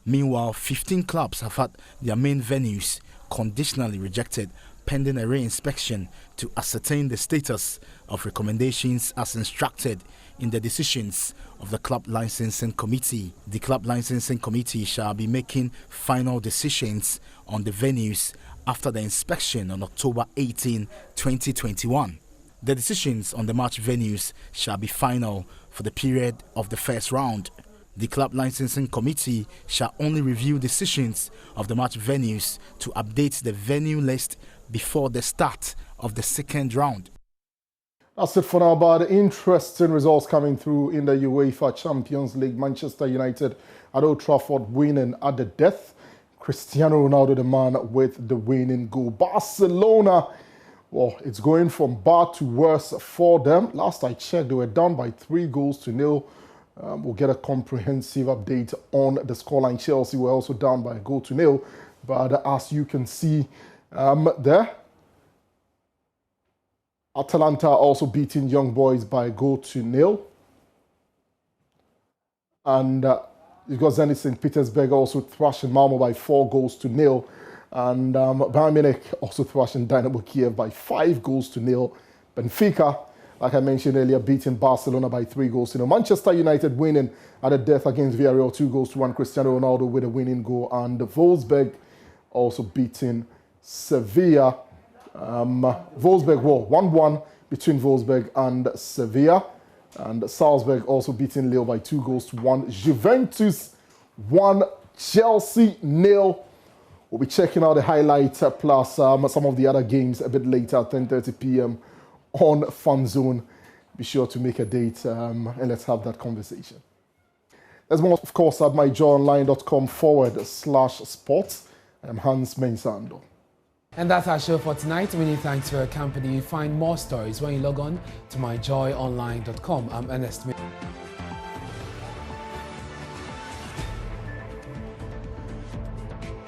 Meanwhile, 15 clubs have had their main venues conditionally rejected pending a re-inspection to ascertain the status of recommendations as instructed in the decisions of the Club Licensing Committee. The Club Licensing Committee shall be making final decisions on the venues after the inspection on October 18, 2021. The decisions on the match venues shall be final for the period of the first round. The Club Licensing Committee shall only review decisions of the match venues to update the venue list before the start of the second round. That's it for now, but interesting results coming through in the UEFA Champions League. Manchester United at Old Trafford winning at the death. Cristiano Ronaldo, the man with the winning goal. Barcelona, well, it's going from bad to worse for them. Last I checked, they were down by 3-0. We'll get a comprehensive update on the scoreline. Chelsea were also down by 1-0. But as you can see there, Atalanta also beating Young Boys by 1-0. And you've got Zenit St. Petersburg also thrashing Malmo by 4-0. And Bayern Munich also thrashing Dynamo Kiev by 5-0. Benfica, like I mentioned earlier, beating Barcelona by 3-0. Manchester United winning at the death against Villarreal 2-1. Cristiano Ronaldo with a winning goal. And Wolfsburg also beating Sevilla. Wolfsburg, 1-1 between Wolfsburg and Sevilla. And Salzburg also beating Lille by 2-1. Juventus 1, Chelsea 0. We'll be checking out the highlights plus some of the other games a bit later at 10:30 p.m. on FunZone. Be sure to make a date and let's have that conversation. There's more, of course, at myjoyonline.com/sports. I'm Hans Mensando. And that's our show for tonight. Many thanks for your company. You find more stories when you log on to myjoyonline.com. I'm Ernest.